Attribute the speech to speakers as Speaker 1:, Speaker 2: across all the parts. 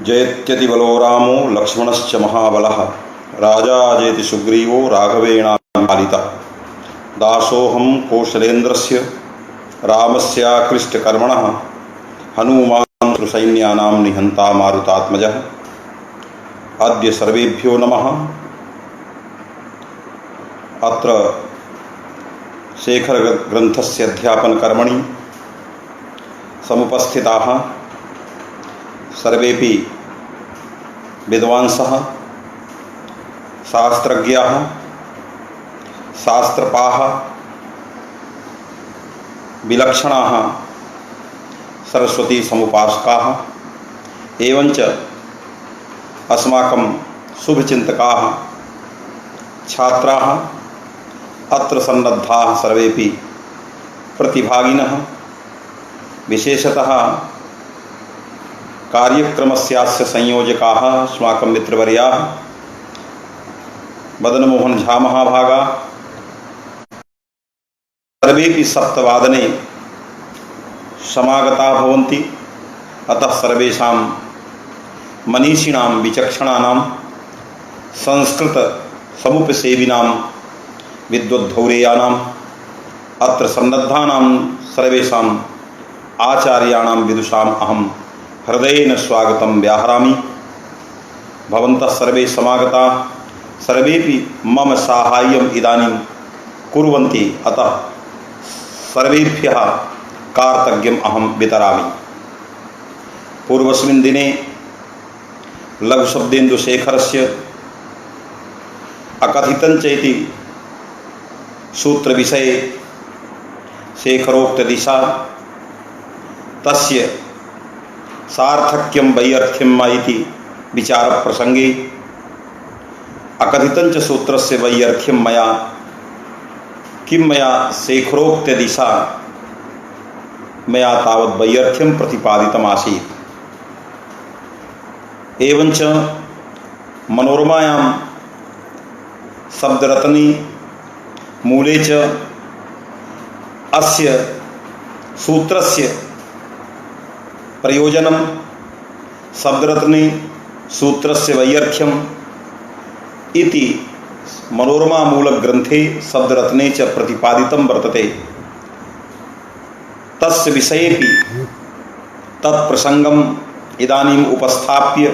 Speaker 1: जयत्यति बलो रामो लक्ष्मणश्च महाबलः राजा जयति सुग्रीवो राघवेणाभिपालितः दासोऽहं कौशलेन्द्रस्य रामस्याकृष्टकर्मणः हनूमान् सैन्यानां निहन्ता मारुतात्मजः अद्य सर्वेभ्यो नमः। अत्र शेखरग्रन्थस्य अध्यापनकर्मणि समुपस्थिताः सर्वेपि विद्वांसः शास्त्रज्ञाः शास्त्रपाः विलक्षणाः सरस्वती समुपासकाः एवंच अस्माकं शुभचिन्तकाः छात्राः अत्र सन्नद्धाः सर्वेपि प्रतिभागिनः विशेषतः कार्यक्रमस्यास्य संयोजकाः अस्माकं मित्रवर्याः मदनमोहन झा महाभागा सर्वेपि सप्तवादने समागताः भवन्ति। अतः सर्वेषां मनीषिणां विचक्षणानां संस्कृत समुपसेविनां विद्वद्धौरेयानाम् अत्र सन्नद्धानां सर्वेषाम् आचार्याणां विदुषाम् अहं हृदयेन स्वागतं व्याहरामि। भवन्तः सर्वे समागताः सर्वेपि मम साहाय्यम् इदानीं कुर्वन्ति, अतः सर्वेभ्यः कार्तज्ञम् अहं वितरामि। पूर्वस्मिन् दिने लघुशब्देन्दुशेखरस्य अकथितं चेति सूत्रविषये शेखरोक्तदिशा तस्य सार्थक्यं वैयर्थ्यम् इति विचारप्रसंगे अकथितं च सूत्रस्य वैयर्थ्यं मया शेखरोक्तदिशा मया तावत् वैयर्थ्यं प्रतिपादितम् आसीत्। एवंच मनोरमायां शब्दरत्नी मूले च अस्य सूत्रस्य प्रयोजनं शब्दरत्नी सूत्रस्य वैयर्थ्यम् इति मनोरमा मूलग्रंथे शब्दरत्ने च प्रतिपादितं वर्तते। तस्य विषयेपि तत्प्रसंगम् इदानीम् उपस्थाप्य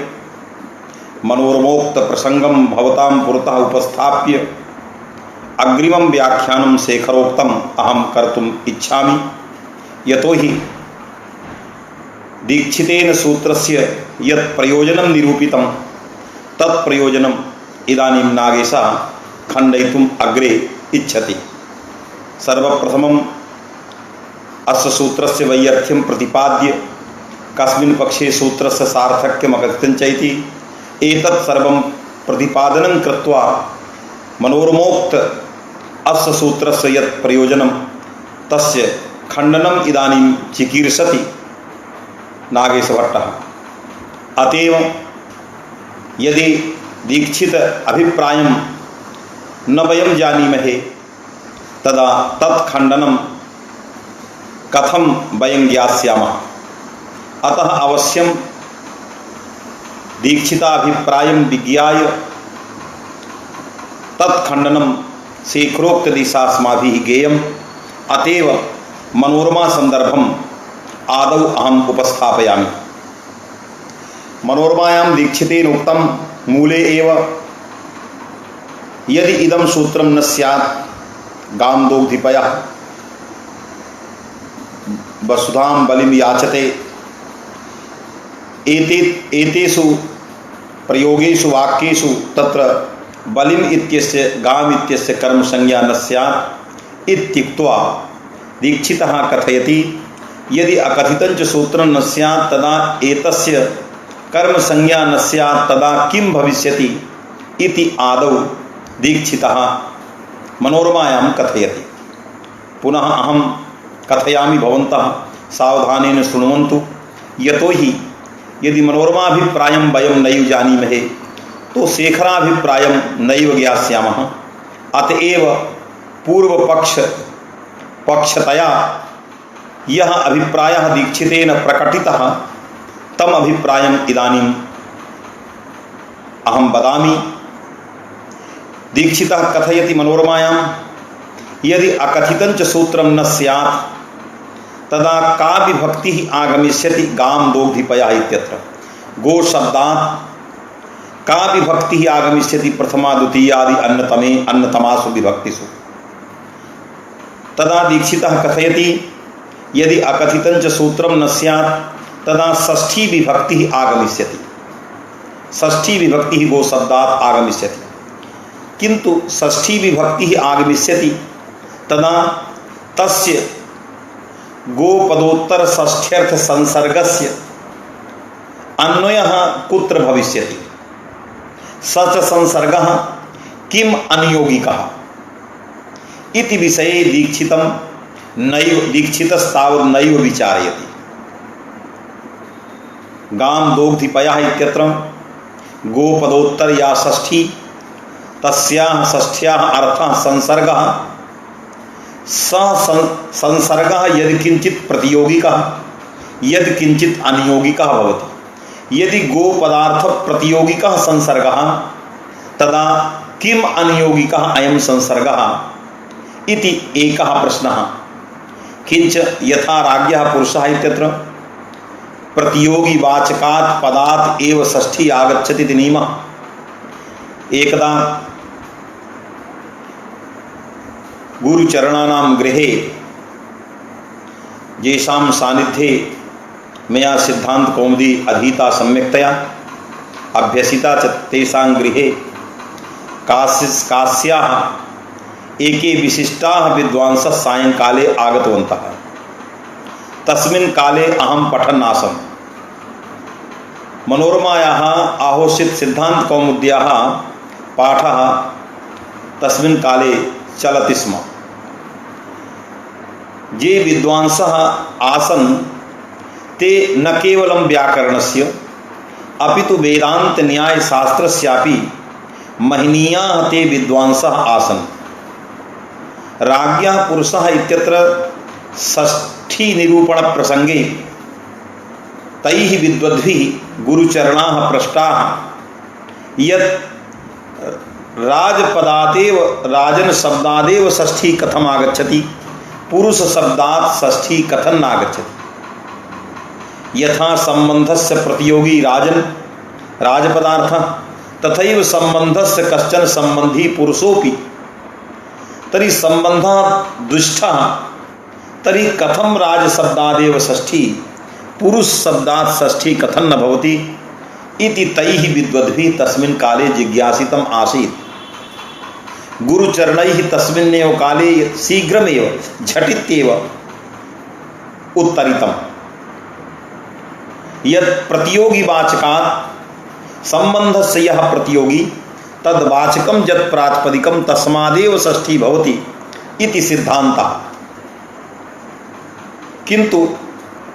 Speaker 1: मनोरमोक्त प्रसंगं भवतां पुरतः उपस्थाप्य अग्रिमं व्याख्यानं शेखरोक्तम् अहं कर्तुम् इच्छामि। यतोहि दीक्षितेन सूत्रस्य यत् प्रयोजनं निरूपितं तत् प्रयोजनम् इदानीं नागेशः खण्डयितुम् अग्रे इच्छति। सर्वप्रथमम् अस्य सूत्रस्य वैयर्थ्यं प्रतिपाद्य कस्मिन् पक्षे सूत्रस्य सार्थक्यम् अकथितं चेति एतत् सर्वं प्रतिपादनं कृत्वा मनोरमोक्त अस्य सूत्रस्य यत् प्रयोजनं तस्य खण्डनम् इदानीं चिकीर्षति नागेशभट्टः। अतएव यदि दीक्षित अभिप्रायं न वयं जानीमहे तदा तत्खण्डनं कथं वयं ज्ञास्यामः। अतः अवश्यं दीक्षिताभिप्रायं विज्ञाय तत्खण्डनं शेखरोक्तदिशा अस्माभिः ज्ञेयम्। अतएव मनोरमा संदर्भम् आदौ अहम् उपस्थापयामि। मनोरमायां दीक्षितेन उक्तं मूले एव यदि इदं सूत्रं न स्यात् गांदोग्धिपयः वसुधां बलिं याचते एतेषु प्रयोगेषु वाक्येषु तत्र बलिम् इत्यस्य गाम् इत्यस्य कर्म संज्ञा न स्यात् इत्युक्त्वा दीक्षितः कथयति यदि अकथितं च सूत्रं न स्यात् तदा एतस्य कर्म संज्ञा न स्यात् तदा किं भविष्यति इति आदौ दीक्षितः मनोरमायां कथयति। पुनः अहं कथयामि, भवन्तः सावधानेन शृण्वन्तु। यतोहि यदि मनोरमाभिप्रायं वयं नैव जानीमहे तो शेखराभिप्रायं नैव ज्ञास्यामः। अतएव पूर्वपक्ष पक्षतया यह अभिप्रायः दीक्षितेन प्रकटितः तम अभिप्रायम् इदानीम् अहं वदामि। दीक्षितः कथयति मनोरमायां यदि अकथितं च सूत्रं न स्यात् तदा का विभक्तिः आगमिष्यति गां दोग्धिपया इत्यत्र। गो शब्दात् का विभक्तिः आगमिष्यति प्रथमा द्वितीयादि अन्यतमे अन्यतमासु विभक्तिषु। तदा दीक्षितः कथयति यदि अकथितं च सूत्रं न स्यात् तदा षष्ठी विभक्तिः आगमिष्यति। षष्ठी विभक्तिः गो शब्दात् आगमिष्यति, किन्तु षष्ठी विभक्तिः आगमिष्यति तदा तस्य गोपदोत्तर षष्ठ्यर्थ संसर्गस्य अन्वयः कुत्र भविष्यति। स च संसर्गः किम् अनियोगिकः इति विषये दीक्षितस्तावत् नैव विचारयति। गां दोग्धिपयः इत्यत्र गोपदोत्तर या षष्ठी तस्याः षष्ठ्याः अर्थः संसर्गः। सः संसर्गः यदि किंचित प्रतियोगिकः यदि किंचित अनियोगिकः भवति। यदि गोपदार्थ प्रतियोगिकः संसर्गः तदा किम अनियोगिकः अयं संसर्गः इति एकः प्रश्नः। किंच यथा राज्ञः पुरुषः इत्यत्र प्रतियोगी वाचकात् पदात् एव षष्ठी आगच्छति इति नियमः। एकदा गुरुचरणानां गृहे येषां सान्निध्ये मया सिद्धान्तकौमुदी अधीता सम्यक्तया अभ्यसिता च तेषां गृहे काश्याः एके विशिष्टाः विद्वांसः सायंकाले आगतवन्तः। तस्मिन् काले अहं पठन् आसम्। मनोरमायाः आहोषित सिद्धान्तकौमुद्याः पाठः तस्मिन् काले चलति स्म। ये विद्वांसः आसन् ते न केवलं व्याकरणस्य अपितु वेदांत न्याय शास्त्रस्यापि महनीयाः ते विद्वांसः आसन्। राज्ञः पुरुषः इत्यत्र षष्ठी निरूपण प्रसंगे तैः विद्वद्भिः गुरुचरणाः पृष्टाः यत् राजपदादेव राजन शब्दादेव षष्ठी कथम आगच्छति पुरुष शब्दात् षष्ठी कथं नागच्छति। यथा संबंधस्य प्रतियोगी राजन राजपदार्थः तथैव संबंधस्य कश्चन संबंधी पुरुषोपि तर्हि संबंधः दुष्टः तर्हि कथं राजशब्दादेव षष्ठी पुरुष शब्दात् षष्ठी कथं न भवति इति तैः विद्वद्भिः तस्मिन् काले जिज्ञासितम् आसीत्। गुरुचरणैः तस्मिन्नेव काले शीघ्रमेव झटित्येव उत्तरितम् यत् प्रतियोगी वाचकात् संबंधस्य यः प्रतियोगी तद्वाचकं यत् प्रातिपदिकं तस्मादेव षष्ठी भवति इति सिद्धान्तः। किन्तु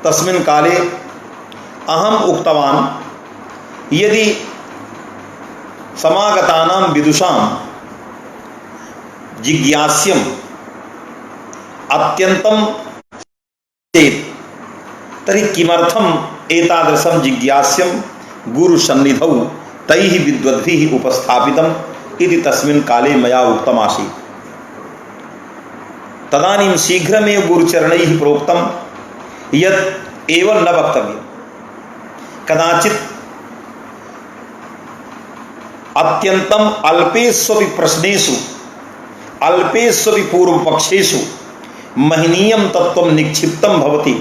Speaker 1: तस्मिन् काले अहम् उक्तवान् यदि समागतानां विदुषां जिज्ञास्यम् अत्यन्तं चेत् तर्हि किमर्थम् एतादृशं जिज्ञास्यं गुरुसन्निधौ तैः विद्वद्भिः उपस्थापितम् इति तस्मिन् काले मया उक्तमासीत्। तदानीं शीघ्रमेव गुरुचरणैः प्रोक्तं यत् एवं न वक्तव्यं। कदाचित् अत्यन्तम् अल्पेष्वपि प्रश्नेषु अल्पेष्वपि पूर्वपक्षेषु महनीयं तत्त्वं निक्षिप्तं भवति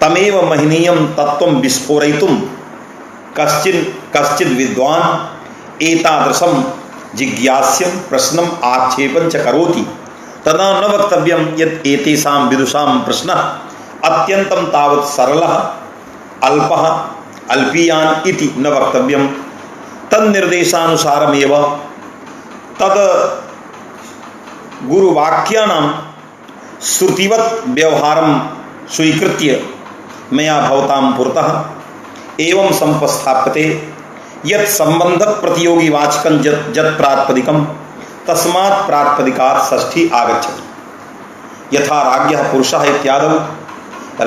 Speaker 1: तमेव महनीयं तत्त्वं विस्फोरयितुं कश्चित् विद्वान् एतादृशं जिज्ञास्यं प्रश्नम् आक्षेपं च करोति तदा न वक्तव्यं यत् एतेषां विदुषां प्रश्नः अत्यन्तं तावत् सरलः अल्पः अल्पीयान् इति न वक्तव्यं। तन्निर्देशानुसारमेव तद गुरुवाक्यानां श्रुतिवत् व्यवहारं स्वीकृत्य मया भवतां पुरतः एवं संपस्थाप्यते यत् संबंधक प्रतियोगी वाचकं यत् प्रातिपदिकं तस्मात् प्रातिपदिकात् षष्ठी आगच्छति। यथा राज्ञः पुरुषः इत्यादौ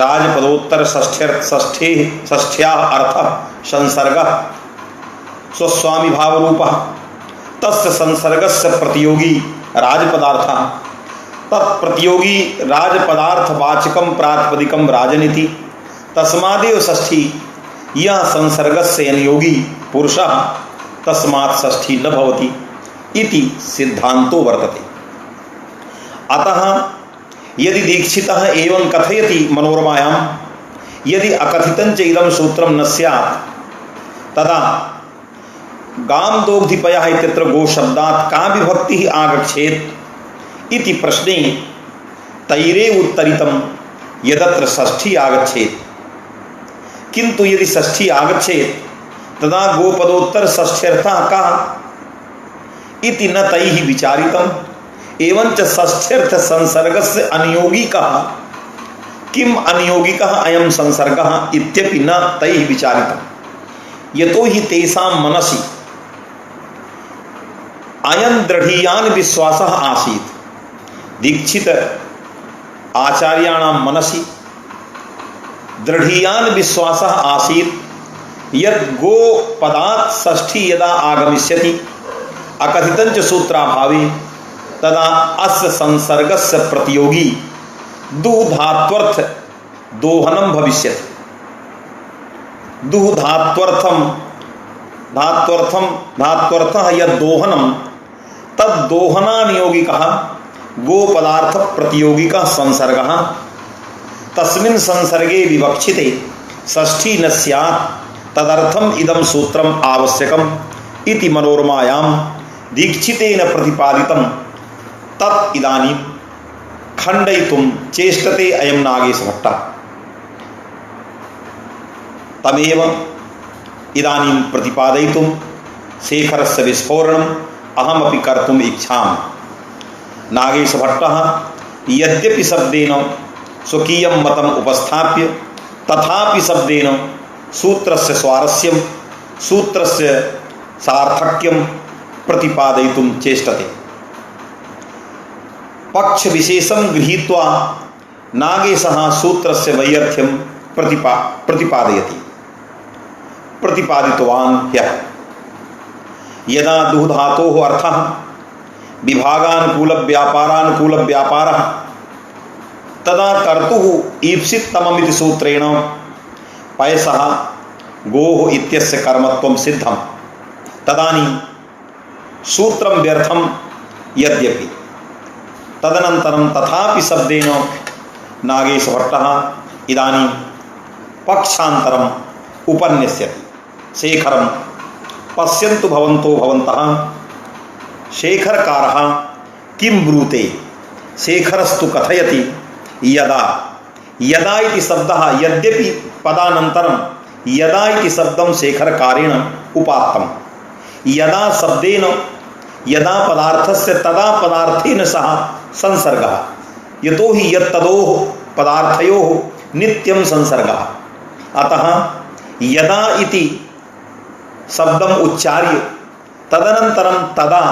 Speaker 1: राजपदोत्तर षष्ठ्याः अर्थः संसर्गः स्वस्वामी भाव रूपः तस्य संसर्गस्य प्रतियोगी राजपदार्थः तत्प्रतियोगी राजपदार्थवाचकं प्रातिपदिकं राजनीति तस्मादेव षष्ठी यह संसर्गस्य अनियोगी पुरुषः तस्मात् षष्ठी न भवति इति सिद्धांतो वर्तते। अतः यदि दीक्षितः एवं कथयति मनोरमायां यदि अकथितं च इदं सूत्रं न स्यात् तदा गामदोग्धिपयः इत्यत्र गोशब्दात् का विभक्तिः आगच्छेत् इति प्रश्ने तैरेव उत्तरितं यदत्र षष्ठी आगच्छेत् किंतु यदि षष्ठी आगच्छेत् तदा गोपदोत्तर षष्ठ्यर्थः कः इति न तैः विचारितम् एवं च षष्ठ्यर्थ संसर्गस्य अनियोगिकः किम अनियोगिकः अयं संसर्गः इत्यपि न तैः विचारितम् यतो हि तेषां मनसि अयं दृढीयान् विश्वासः आसीत्। दीक्षित आचार्याणां मनसि दृढीयान् विश्वासः आसीत् यत् गो पदात् षष्ठी यदा आगमिष्यति अकथितं च सूत्राभावे तदा अस्य संसर्गस्य प्रतियोगी दुधात्वर्थ दोहनं भविष्यति। धात्वर्थः यद् दोहनं तद्दोहनानियोगिकः गोपदार्थ प्रतियोगिकः संसर्गः तस्मिन् संसर्गे विवक्षिते षष्ठी न स्यात् तदर्थम् इदं सूत्रम् आवश्यकम् इति मनोरमायां दीक्षितेन प्रतिपादितं तत् इदानीं खण्डयितुं चेष्टते अयं नागेशभट्टः। तमेव इदानीं प्रतिपादयितुं शेखरस्य विस्फोरणम् अहमपि कर्तुम् इच्छामि। नागेशभट्टः यद्यपि शब्देन स्वकीयं मतम् उपस्थाप्य तथापि शब्देन सूत्रस्य स्वारस्यं सूत्रस्य सार्थक्यं प्रतिपादयितुं चेष्टते। पक्ष विशेषं गृहीत्वा नागेशः सूत्रस्य वैयर्थ्यं प्रतिपादितवान् ह्यः। यदा दुधातोः अर्थः विभागानुकूल व्यापारानुकूल व्यापारः तदा कर्तुः ईप्सितममिति सूत्रेण पयसः गोः इत्यस्य कर्मत्वं सिद्धं। तदानीं सूत्रं व्यर्थं यद्यपि तदनन्तरं तथापि शब्देन नागेशभट्टः इदानीं पक्षान्तरम् उपन्यस्यति। शेखरं पश्यन्तु भवन्तो भवन्तः शेखरकारः किं ब्रूते। शेखरस्तु कथयति यदा यदा इति शब्दः यद्यपि पदानन्तरं यदा इति शब्दं शेखरकारेण उपात्तं यदा शब्देन यदा पदार्थस्य तदा पदार्थेन सह संसर्गः यतो हि यत्तदोः पदार्थयोः नित्यं संसर्गः। अतः यदा इति शब्दम् उच्चार्य तदनन्तरं तदा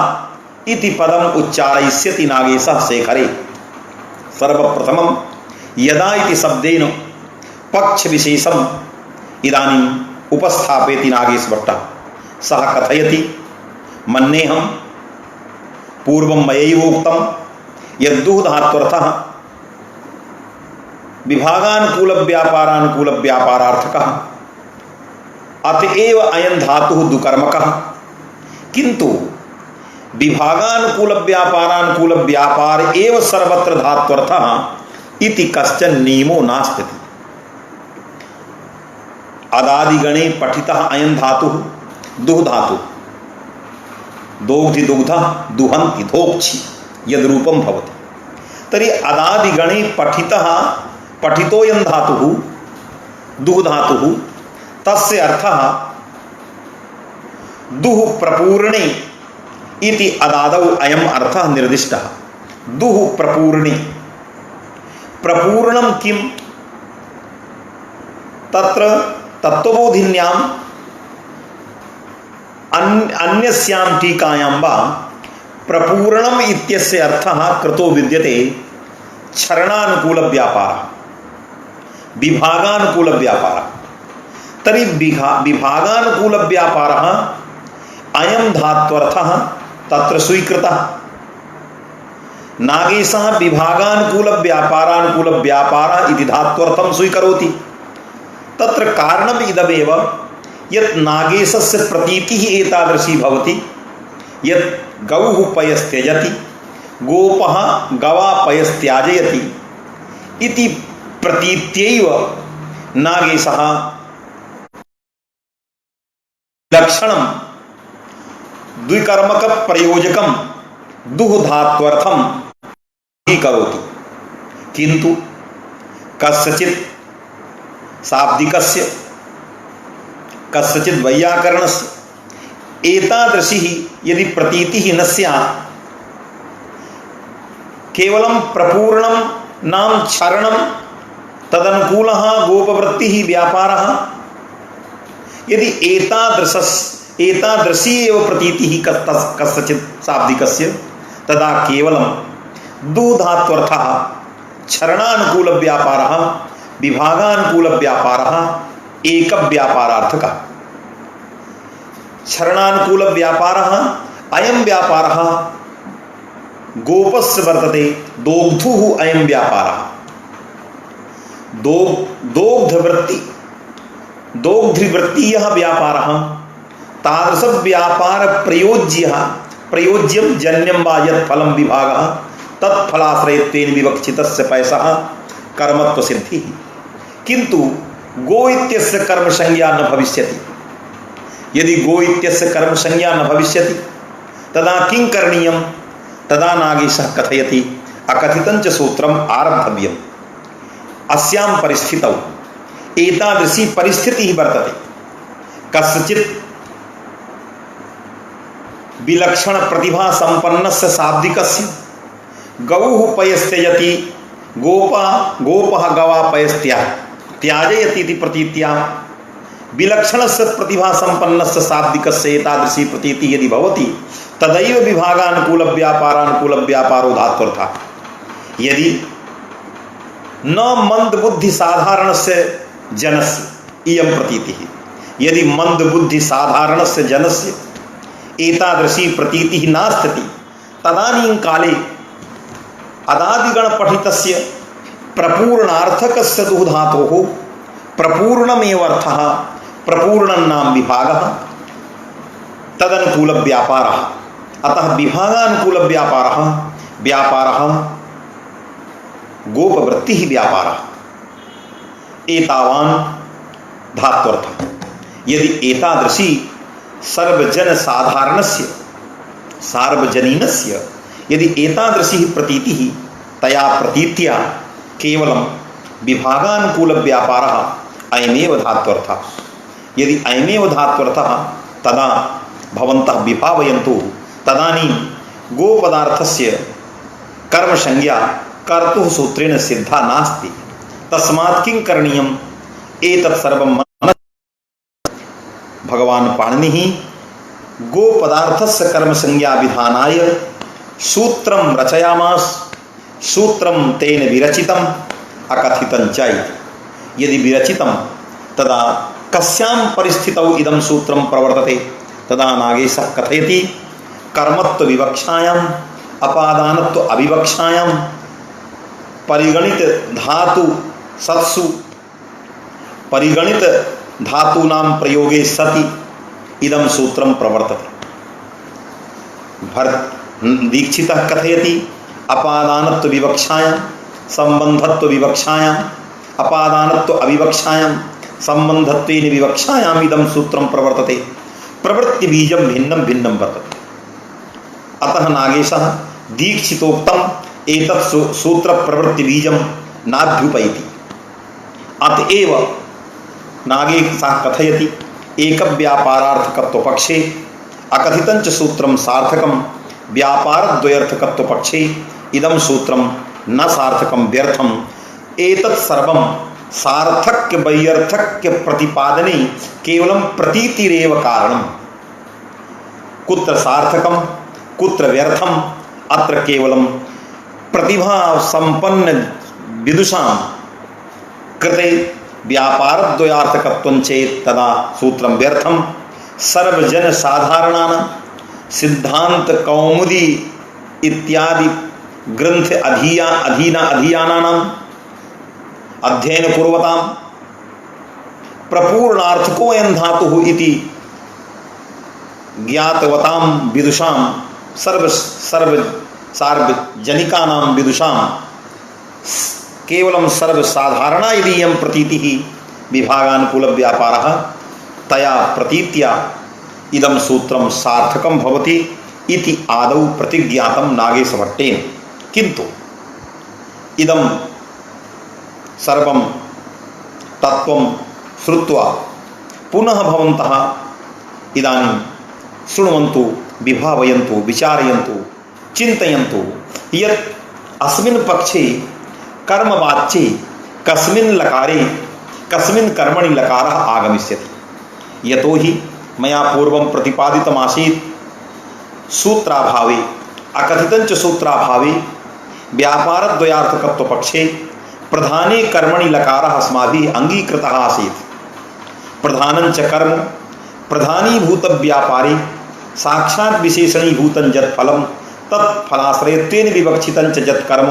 Speaker 1: इति पदम् उच्चारयिष्यति नागेशः शेखरे। सर्वप्रथमं यदा इति शब्देन पक्षविशेषम् इदानीम् उपस्थापयति नागेशभट्टः। सः कथयति मन्येऽहं पूर्वं मयैव उक्तं यद्दुधात्वर्थः विभागानुकूल व्यापारानुकूल व्यापारार्थकः अतएव अयं धातुः दुकर्मकः किंतु विभागानुकूल व्यापारानुकूल व्यापार एव सर्वत्र धात्वर्थः इति कश्चन नियमो नास्ति। अदादिगणे पठितः अयं धातुः दुह धातु दोग्धि दुग्धः दुहन्ति धोक्षि यद्रूपं भवति तर्हि अदादिगणे पठितोऽयं धातुः दुह धातुः तस्य अर्थः दुह प्रपूर्णे इति अदादौ अयम् अर्थः निर्दिष्टः। दुह प्रपूर्णे प्रपूर्णं किं तत्र तत्त्वबोधिन्यां अन्यस्यां टीकायां वा प्रपूर्णम् इत्यस्य अर्थः कृतो विद्यते क्षरणानुकूल व्यापार विभागानुकूल व्यापार तरी विभागानुकूल व्यापार अयम धात्वर्थः तत्र स्वीकृतः नागेशः विभागानुकूल व्यापारानुकूल व्यापार इति धात्वर्थं स्वीकरोति तत्र कारणम् इदमेव यत् नागेशस्य प्रतीतिः एतादृशी भवति यत् गौः पयस्त्यजति गोपः गवा पयस्त्याजयति इति प्रतीत्यैव नागेशः लक्षणं द्विकर्मक प्रयोजकं दुहधात्वर्थं करोति किंतु कस्यचित् शाब्दिकस्य कस्यचित् वैयाकरणस्य एतादृशी यदि प्रतीतिः न स्यात् केवलं प्रपूर्णं नाम क्षरणं तदनुकूलः गोपवृत्तिः व्यापारः यदि एतादृशी एव प्रतीतिः कस्यचित् शाब्दिकस्य तदा केवलं दूधात्वर्थः क्षरणानुकूल व्यापारः विभागानुकूल व्यापारः एक व्यापारार्थकः क्षरणानुकूल व्यापारः अयं व्यापारः गोपस्य वर्तते दोग्धुः अयं व्यापारः दोग्धवृत्तीयः व्यापारः तादृश व्यापार प्रयोज्यं जन्यं वा यत् फलं विभागः तत्फलाश्रयत्वेन विवक्षितस्य पैसः कर्मत्व सिद्धिः किंतु गो इत्यस्य कर्म संज्ञा न भविष्यति यदि गो इत्यस्य कर्म संज्ञा न भविष्यति तदा किं करणीयं तदा नागेशः कथयति अकथितं च सूत्रम् आरब्धव्यम् अस्यां परिस्थितौ एतादृशी परिस्थितिः वर्तते कस्यचित् विलक्षण प्रतिभा संपन्नस्य शाब्दिकस्य गौः पयस्त्यजति गोपः गवा त्याजयति इति प्रतीत्या विलक्षणस्य प्रतिभा संपन्नस्य शाब्दिकस्य एतादृशी प्रतीतिः यदि भवति तदैव विभागानुकूल व्यापारानुकूल व्यापारो धात्वर्थः यदि न मंदबुद्धि साधारणस्य जनस्य इयं प्रतीतिः यदि मंदबुद्धि साधारणस्य जनस्य एतादृशी प्रतीतिः नास्ति तदानीं काले अदादिगण पठितस्य प्रपूर्णार्थकस्य दुधातोः प्रपूर्णमेव अर्थः प्रपूर्णं नाम विभागः तदनुकूल व्यापारः अतः विभागानुकूल व्यापारः गोपवृत्तिः व्यापारः एतावान् धात्वर्थः यदि एतादृशी सर्वजन साधारणस्य सार्वजनीनस्य यदि एतादृशी प्रतीतिः तया प्रतीत्या केवलं विभागानुकूल व्यापारः अयमेव धात्वर्थः यदि अयमेव धात्वर्थः तदा भवन्तः विभावयन्तु तदानीं गोपदार्थस्य कर्म संज्ञा कर्तुः सूत्रेण सिद्धा नास्ति तस्मात् किं करणीयम् एतत् सर्वं भगवान् पाणिनिः गोपदार्थस्य कर्म संज्ञा विधानाय सूत्रं रचयामास सूत्रं तेन विरचितम् अकथितं च यदि विरचितं तदा कस्यां परिस्थितौ इदं सूत्रं प्रवर्तते तदा नागेशः कथयति कर्मत्व विवक्षायाम् अपादानत्व अविवक्षायां परिगणित धातु सत्सु परिगणित धातूनां प्रयोगे सति इदं सूत्रं प्रवर्तते दीक्षितः कथयति अपादानत्व विवक्षायां संबंधत्व विवक्षायां अपादानत्व अविवक्षायां संबंधत्वेन विवक्षायां इदं सूत्रं प्रवर्तते प्रवृत्ति बीजं भिन्नं भिन्नं वर्तते अतः नागेशः दीक्षितोक्तम् एतत् सूत्र प्रवृत्ति बीजं नाभ्युपैति अतएव नागेशः कथयति एक व्यापारार्थकत्वपक्षे अकथितं च सूत्रं सार्थकं व्यापारद्वयर्थकत्वपक्षे इदं सूत्रं न सार्थकं व्यर्थम् एतत् सर्वं सार्थक्य वैयर्थक्य प्रतिपादने केवलं प्रतीतिरेव कारणं कुत्र सार्थकं कुत्र व्यर्थम् अत्र केवलं प्रतिभा संपन्न विदुषां कृते व्यापारद्वयार्थकत्वं चेत् तदा सूत्रं व्यर्थं। सर्वजन साधारणानां सिद्धांत कौमुदी इत्यादि ग्रंथ अधीयानानां अध्ययन कुर्वतां प्रपूर्णार्थको अयं धातुः इति ज्ञातवतां विदुषां सार्वजनिकानां विदुषां केवलं सर्वसाधारणा यदि इयं प्रतीतिः विभागानुकूलव्यापारः तया प्रतीत्या इदं सूत्रं सार्थकं भवति इति आदौ प्रतिज्ञातं नागेशभट्टेन। किन्तु इदं सर्वं तत्त्वं श्रुत्वा पुनः भवन्तः इदानीं शृण्वन्तु, विभावयन्तु, विचारयन्तु, चिन्तयन्तु यत् अस्मिन् पक्षे कर्मवाच्ये कस्मिन् लकारे कस्मिन् कर्मणि लकारः आगमिष्यति। यतोहि मया पूर्वं प्रतिपादितमासीत् सूत्राभावे अकथितञ्च सूत्राभावे व्यापारद्वयार्थकत्वपक्षे प्रधाने कर्मणि लकारः अस्माभिः अंगीकृतः आसीत्। प्रधानञ्च कर्म प्रधानीभूतव्यापारे साक्षात् विशेषणीभूतं यत् फलं तत्फलाश्रयत्वेन विवक्षितञ्च यत् कर्म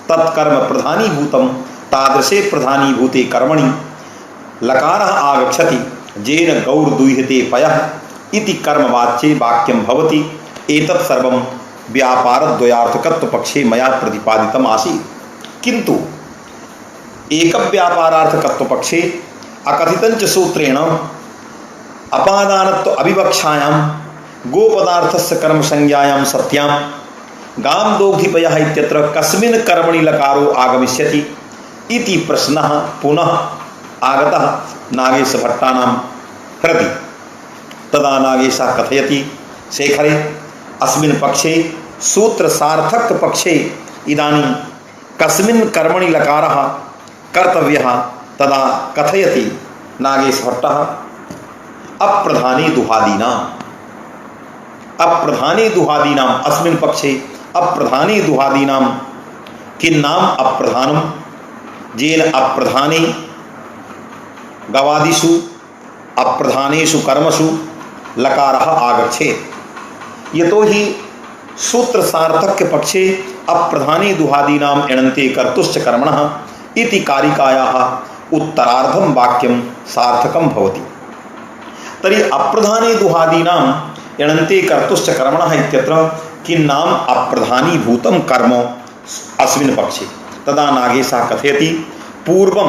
Speaker 1: तत्कर्म प्रधानीभूतं तादृशे प्रधानीभूते कर्मणि लकारः आगच्छति येन गौर्दुह्यते पयः इति कर्मवाच्ये वाक्यं भवति। एतत् सर्वं व्यापारद्वयार्थकत्वपक्षे मया प्रतिपादितम् आसीत्। किन्तु एकव्यापारार्थकत्वपक्षे अकथितञ्च सूत्रेण अपादानत्व अविवक्षायां गोपदार्थस्य कर्मसंज्ञायां सत्यां गां दोग्धिपयः इत्यत्र कस्मिन् कर्मणि लकारो आगमिष्यति इति प्रश्नः पुनः आगतः नागेशभट्टानां हृदि। तदा नागेशः कथयति, शेखरे अस्मिन् पक्षे सूत्रसार्थकपक्षे इदानीं कस्मिन् कर्मणि लकारः कर्तव्यः तदा कथयति नागेशभट्टः अप्रधाने दुहादीनाम् अस्मिन् पक्षे अप्रधाने दुहादीनां किन्नाम अप्रधानं येन अप्रधाने गवादिषु अप्रधानेषु कर्मसु लकारः आगच्छेत्। यतोहि सूत्रसार्थक्य पक्षे अप्रधाने दुहादीनाम् एणन्ते कर्तुश्च कर्मणः इति कारिकायाः उत्तरार्धं वाक्यं सार्थकं भवति। तर्हि अप्रधाने दुहादीनाम् एणन्ते कर्तुश्च कर्मणः इत्यत्र किन्नाम अप्रधानीभूतं कर्म अस्मिन् पक्षे। तदा नागेशः कथयति, पूर्वं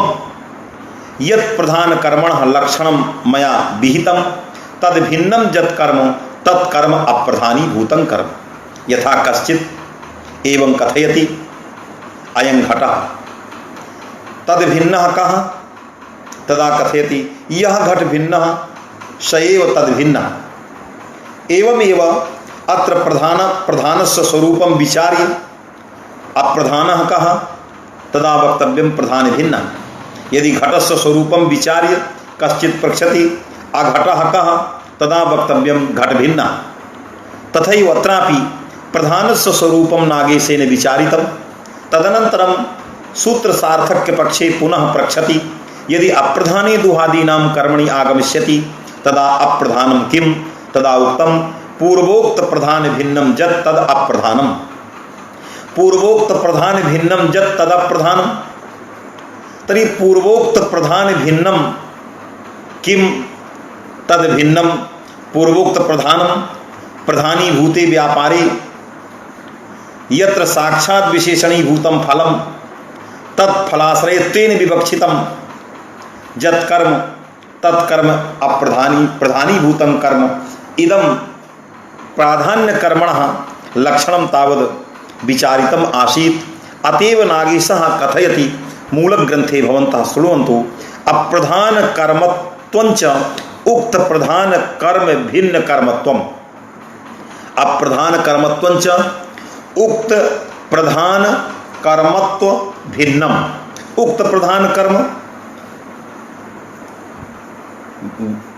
Speaker 1: यत् प्रधानकर्मणः लक्षणं मया विहितं तद्भिन्नं यत् कर्म तत्कर्म अप्रधानीभूतं कर्म। यथा कश्चित् एवं कथयति, अयं घटः तद्भिन्नः कः? तदा कथयति, यः घट भिन्नः स एव तद्भिन्नः। एवमेव अत्र प्रधानस्य स्वरूपं विचार्य अप्रधानः कः? तदा वक्तव्यं प्रधानभिन्नः। यदि घटस्य स्वरूपं विचार्य कश्चित् पृच्छति अघटः कः? तदा वक्तव्यं घटभिन्नः। तथैव अत्रापि प्रधानस्य स्वरूपं नागेशेन विचारितं। तदनन्तरं सूत्रसार्थक्यपक्षे पुनः पृच्छति, यदि अप्रधाने दुहादीनां कर्मणि आगमिष्यति तदा अप्रधानं किं? तदा उक्तं पूर्वोक्त प्रधान भिन्नं यत् तद अप्रधानम्। पूर्वोक्त प्रधान भिन्नं यत् तद अप्रधानम्। तर्हि पूर्वोक्त प्रधान भिन्नं किं तद भिन्नं? पूर्वोक्त प्रधानं प्रधानीभूते व्यापारे यत्र साक्षात् विशेषणीभूतं फलं तत्फलाश्रयत्वेन विवक्षितं यत् कर्म तत्कर्म प्रधानीभूतं कर्म इदं प्राधान्यकर्मणः लक्षणं तावद् विचारितम् आसीत्। अतएव नागेशः कथयति, मूलग्रन्थे भवन्तः शृण्वन्तु, अप्रधानकर्मत्वञ्च उक्त प्रधानकर्म भिन्नकर्मत्वम्। अप्रधानकर्मत्वञ्च उक्त प्रधानकर्मत्व भिन्नम्। उक्त प्रधानकर्म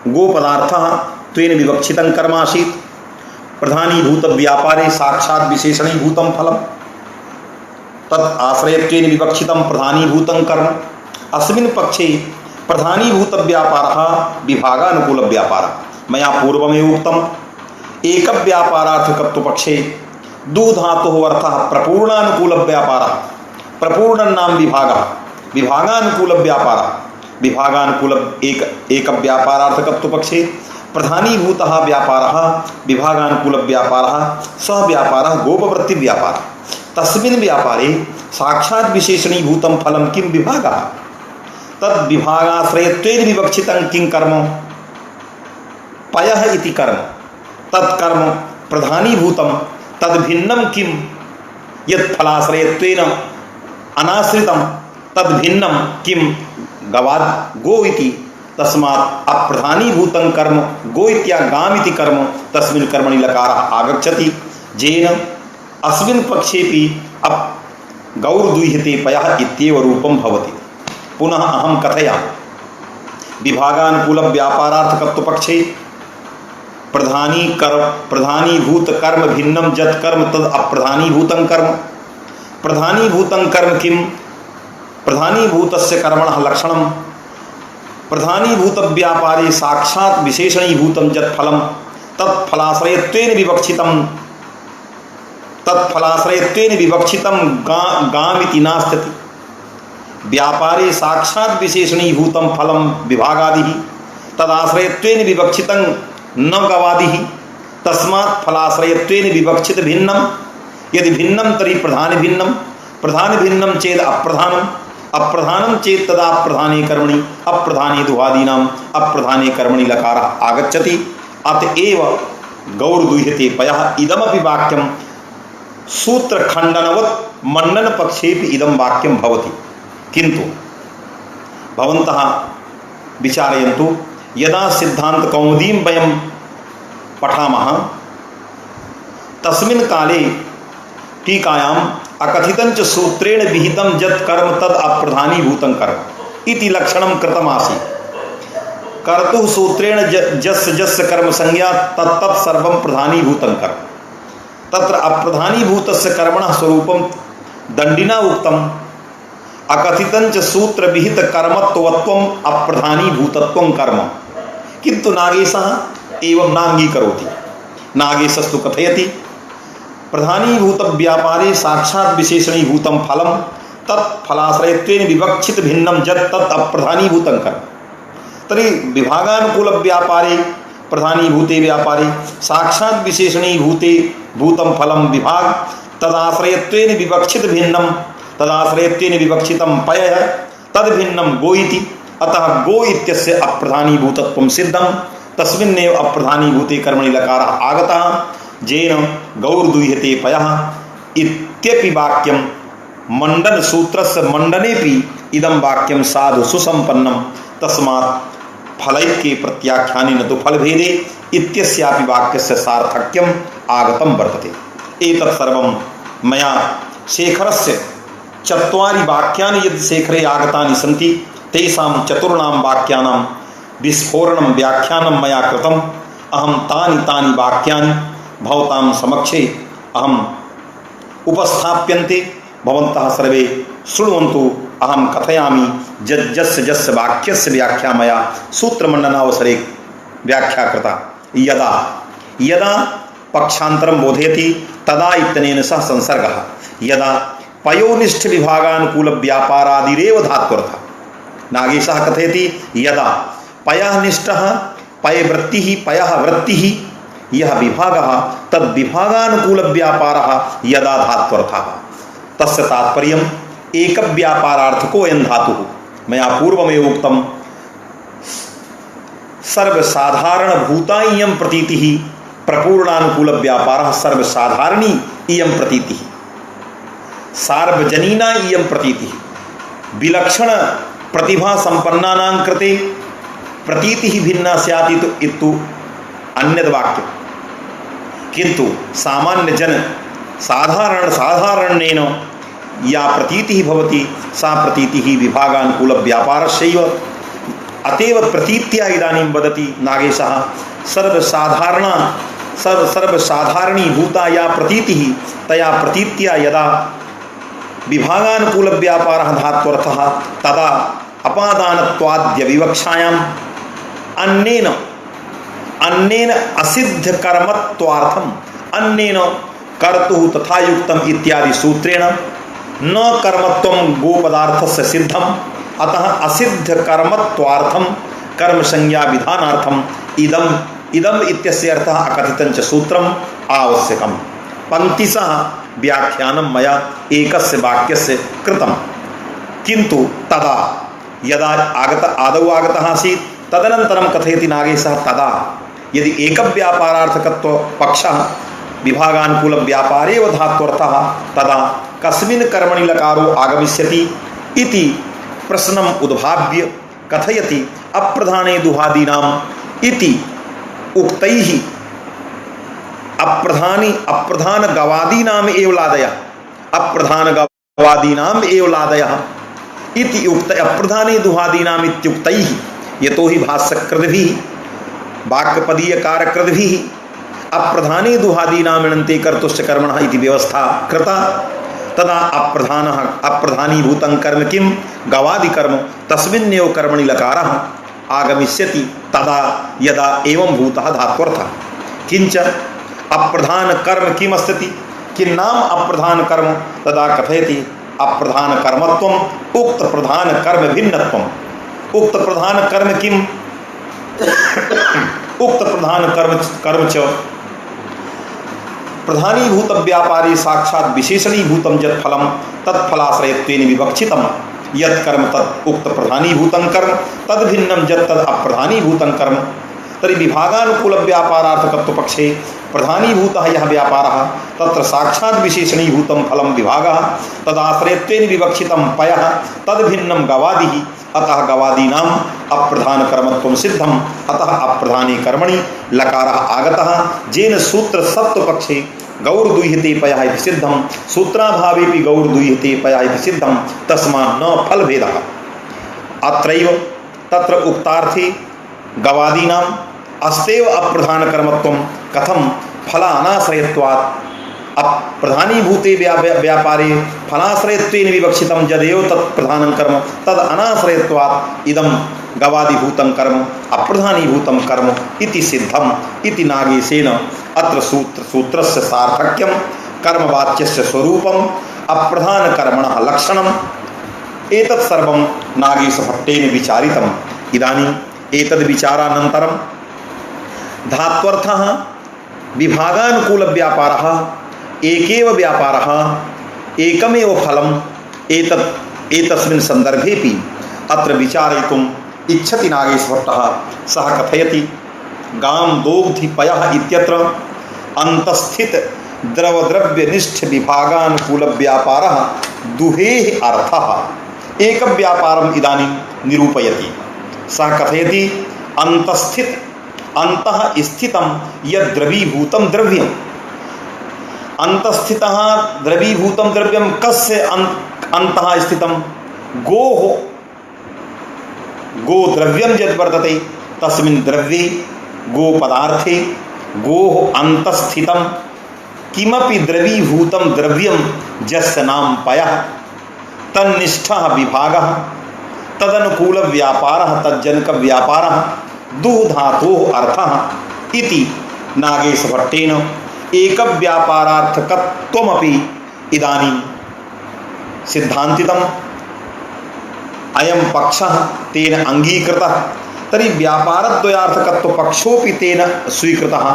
Speaker 1: गोपदार्थः त्वेन विवक्षितं कर्म आसीत्। प्रधानीभूत व्यापारे साक्षात् विशेषणीभूतं फलम्। तत् आश्रयत्वेन विवक्षितं प्रधानीभूतं कर्म। अस्मिन् पक्षे प्रधानीभूत व्यापारः विभागानुकूलव्यापारः। मया पूर्वमेव उक्तम् एकव्यापारार्थकत्वपक्षे दु धातोः अर्थः प्रपूर्णानुकूलव्यापारः। प्रपूर्णं नाम विभागः, विभागानुकूलव्यापारः। विभागानुकूल एकव्यापारार्थकत्वपक्षे प्रधानीभूतः व्यापारः विभागानुकूलव्यापारः सः व्यापारः गोपवृत्तिव्यापारः। तस्मिन् व्यापारे साक्षात् विशेषणीभूतं फलं किं विभागः तद् विभागाश्रयत्वेन विवक्षितं किं कर्म पयः इति कर्म तत्कर्म प्रधानीभूतं तद्भिन्नं किं यत् फलाश्रयत्वेन अनाश्रितं तद्भिन्नं किं गो इति तस्मात् अप्रधानीभूतं कर्म गो इत्यागाम इति कर्म तस्मिन् कर्मणि लकारः आगच्छति येन अस्मिन् पक्षेपि अप गौर्दुह्यते पयः इत्येव रूपं भवति। पुनः अहं कथयामि विभागानुकूलव्यापारार्थकत्वपक्षे प्रधानीभूत कर्म भिन्नं यत् कर्म तद् अप्रधानीभूतं कर्म। प्रधानीभूतं कर्म किं प्रधानीभूतस्य कर्मणः लक्षणं प्रधानीभूतव्यापारे साक्षात् विशेषणीभूतं यत् फलं तत्फलाश्रयत्वेन विवक्षितं गामिति नास्ति। व्यापारे साक्षात् विशेषणीभूतं फलं विभागादिः तदाश्रयत्वेन विवक्षितं न गवादिः। तस्मात् फलाश्रयत्वेन विवक्षित भिन्नं यदि भिन्नं तर्हि प्रधान भिन्नं चेद अप्रधानं चेत तदा प्रधाने कर्मणि अप्रधाने दुहादीनाम् अप्रधाने कर्मणि लकारः आगच्छति। अतएव गौर्दुह्यते पयः इदमपि वाक्यं सूत्रखण्डनवत् मण्डन पक्षेपि इदं वाक्यं भवति। किन्तु भवन्तः विचारयन्तु यदा सिद्धान्तकौमुदीं वयं पठामः तस्मिन् काले टीकायाम् अकथितं च सूत्रेण विहितं यत् कर्म तद् अप्रधानीभूतं कर्म इति लक्षणं कृतमासीत्। कर्तुः सूत्रेण जस्य जस्य कर्म संज्ञा तत्तत् सर्वं प्रधानीभूतं कर्म। तत्र अप्रधानीभूतस्य कर्मणः स्वरूपं दण्डिना उक्तम्। अकथितं च सूत्रविहित कर्मत्वत्वम् अप्रधानीभूतत्वं कर्म किन्तु नागेशः एवं नाङ्गीकरोति। नागेशस्तु कथयति प्रधानीभूतव्यापारे साक्षात् विशेषणीभूतं फलं तत्फलाश्रयत्वेन विवक्षित भिन्नं यत् तत् अप्रधानीभूतं कर्म। तर्हि विभागानुकूलव्यापारे प्रधानीभूते व्यापारे साक्षात् विशेषणीभूते भूतं फलं विभाग तदाश्रयत्वेन विवक्षित भिन्नं तदाश्रयत्वेन विवक्षितं पयः तद्भिन्नं गो इति। अतः गो इत्यस्य अप्रधानीभूतत्वं सिद्धं तस्मिन्नेव अप्रधानीभूते कर्मणि लकारः आगतः येन गौर्दुह्यते पयः इत्यपि वाक्यं मण्डनसूत्रस्य मण्डनेपि इदं वाक्यं साधु सुसम्पन्नं तस्मात् फलैक्ये प्रत्याख्याने न तु फलभेदे इत्यस्यापि वाक्यस्य सार्थक्यम् आगतं वर्तते। एतत् सर्वं मया शेखरस्य चत्वारि वाक्यानि यद् शेखरे आगतानि सन्ति तेषां चतुर्णां वाक्यानां विस्फोरणं व्याख्यानं मया कृतम्। अहं तानि वाक्यानि भवतां समक्षे अहम् उपस्थाप्यन्ते भवन्तः सर्वे शृण्वन्तु। अहं कथयामि जस्य वाक्यस्य व्याख्या मया सूत्रमण्डनावसरे व्याख्या कृता। यदा यदा पक्षान्तरं बोधयति तदा इत्यनेन सह संसर्गः। यदा पयोनिष्ठ विभागानुकूल व्यापारादिरेव धात्वर्थः। नागेशः कथयति यदा पयः निष्ठः पयवृत्तिः पयः वृत्तिः यः विभागः तद्विभागानुकूल व्यापारः यदा धात्वर्थः। तस्य तात्पर्यम् एकव्यापारार्थको अयं धातुः। मया पूर्वमेव उक्तं सर्वसाधारणभूता इयं प्रतीतिः प्रपूर्णानुकूलव्यापारः सर्वसाधारणी इयं प्रतीतिः सार्वजनीना इयं प्रतीतिः विलक्षण प्रतिभा संपन्नानां कृते प्रतीतिः भिन्ना स्यात् इति अन्यद् वाक्यं। किन्तु सामान्य जन साधारणेन या प्रतीतिः भवति सा प्रतीतिः विभागानुकूलव्यापारस्यैव। अतएव प्रतीत्या इदानीं वदति नागेशः सर्वसाधारणी भूता या प्रतीतिः तया प्रतीत्या यदा विभागानुकूल व्यापारः धात्वर्थः तदा अपादानत्वाद्य विवक्षायाम् अन्येन अन्येन असिद्ध कर्मत्वार्थम अन्येन कर्तुः तथा युक्तम इत्यादि सूत्रेण न कर्मत्वं गोपदार्थस्य सिद्धम अतः असिद्ध कर्मत्वार्थम कर्म संज्ञा विधानार्थम इदम इदम इत्यस्य अर्थः अकथितं च सूत्रम आवश्यकम। पंक्तिशः व्याख्यानं मया एकस्य वाक्यस्य कृतं किन्तु तदा यदा आदौ आगतः आसीत् तदनन्तरं कथयति नागेशः तदा यदि एकव्यापारार्थकत्व पक्षः विभागानुकूल व्यापारेव धात्वर्थः तदा कस्मिन् कर्मणि लकारो आगमिष्यति इति प्रश्नम् उद्भाव्य कथयति अप्रधाने दुहादीनाम् इति उक्तैः अप्रधान गवादीनाम् एव लादयः अप्रधान गवादीनाम् एव लादयः इति उक्त अप्रधाने दुहादीनाम् इत्युक्तैः यतो हि भाष्यकृद्भिः वाक्यपदीयकारकृद्भिः अप्रधाने दुहादीनाम् इणन्ते कर्तुश्च कर्मणः इति व्यवस्था कृता तदा अप्रधानीभूतं कर्म किं गवादिकर्म तस्मिन्नेव कर्मणि लकारः आगमिष्यति तदा यदा एवं भूतः धात्वर्थः। किंच अप्रधान कर्म किम अस्ति किन्नाम अप्रधान कर्म तदा कथयति अप्रधान कर्मत्वम उक्त प्रधान कर्म भिन्नत्वम। उक्त प्रधान कर्म किम उक्त प्रधान कर्म च प्रधानीभूत व्यापारी साक्षात विशेषणीभूतं यत् फलम तत्फलाश्रयत्वेन विवक्षितम यत् कर्म तत् उक्त प्रधानीभूतं कर्म तद भिन्नं यत् तद अप्रधानीभूतं कर्म। तर्हि विभागानुकूल व्यापारार्थकत्व पक्षे प्रधानीभूतः यः व्यापारः तत्र साक्षात् विशेषणीभूतं फलं विभागः तदाश्रयत्वेन विवक्षितं पयः तद भिन्नं गवादिः अतः गवादीनाम् अप्रधान कर्मत्वं सिद्धम् अतः अप्रधाने कर्मणि लकारः आगतः जेन सूत्र सत्वपक्षे गौर्दुह्यते पयः इति सिद्धं सूत्राभावेपि गौर्दुह्यते पयः इति सिद्धं तस्मात् न फलभेदः। अत्रैव तत्र उक्तार्थे गवादीनाम् अस्तेव अप्रधान कर्मत्वं कथं फलानाश्रयत्वात् अप्रधानीभूते व्यापारे फलाश्रयत्वेन विवक्षितं यदेव तत् प्रधानं कर्म तद अनाश्रयत्वात् इदं गवादिभूतं कर्म अप्रधानीभूतं कर्म इति सिद्धम् इति नागेशेन अत्र सूत्रस्य सार्थक्यं कर्मवाच्यस्य स्वरूपम् अप्रधानकर्मणः लक्षणम् एतत् सर्वं नागेशभट्टेन विचारितम्। इदानीम् एतद् विचारानन्तरं धात्वर्थः विभागानुकूल व्यापारः एकेव व्यापारः एकमेव फलम् एतस्मिन् सन्दर्भेपि अत्र विचारयितुम् इच्छति नागेशभट्टः। सः कथयति गांदोग्धिपयः इत्यत्र अंतस्थित द्रवद्रव्यनिष्ठ विभागानुकूल व्यापारः दुहेः अर्थः एक व्यापारम् इदानीं निरूपयति। सः कथयति अंतस्थित अंतः स्थितं यद् द्रवीभूतं द्रव्यम् अंतस्थितः द्रवीभूतं द्रव्यं कस्य अंतः स्थितं गोः गोद्रव्यं यद् वर्तते तस्मिन् द्रव्ये गोपदार्थे गोः अंतस्थितं किमपि द्रवीभूतं द्रव्यं यस्य नाम पयः तन्निष्ठः विभागः तदनुकूल व्यापारः तज्जनक व्यापारः दुधातोः अर्थः इति नागेशभट्टेन एक व्यापारार्थकत्वमपि इदानीं सिद्धान्तितम्। अयं पक्षः तेन अंगीकृतः तर्हि व्यापारद्वयार्थकत्व पक्षोपि तेन स्वीकृतः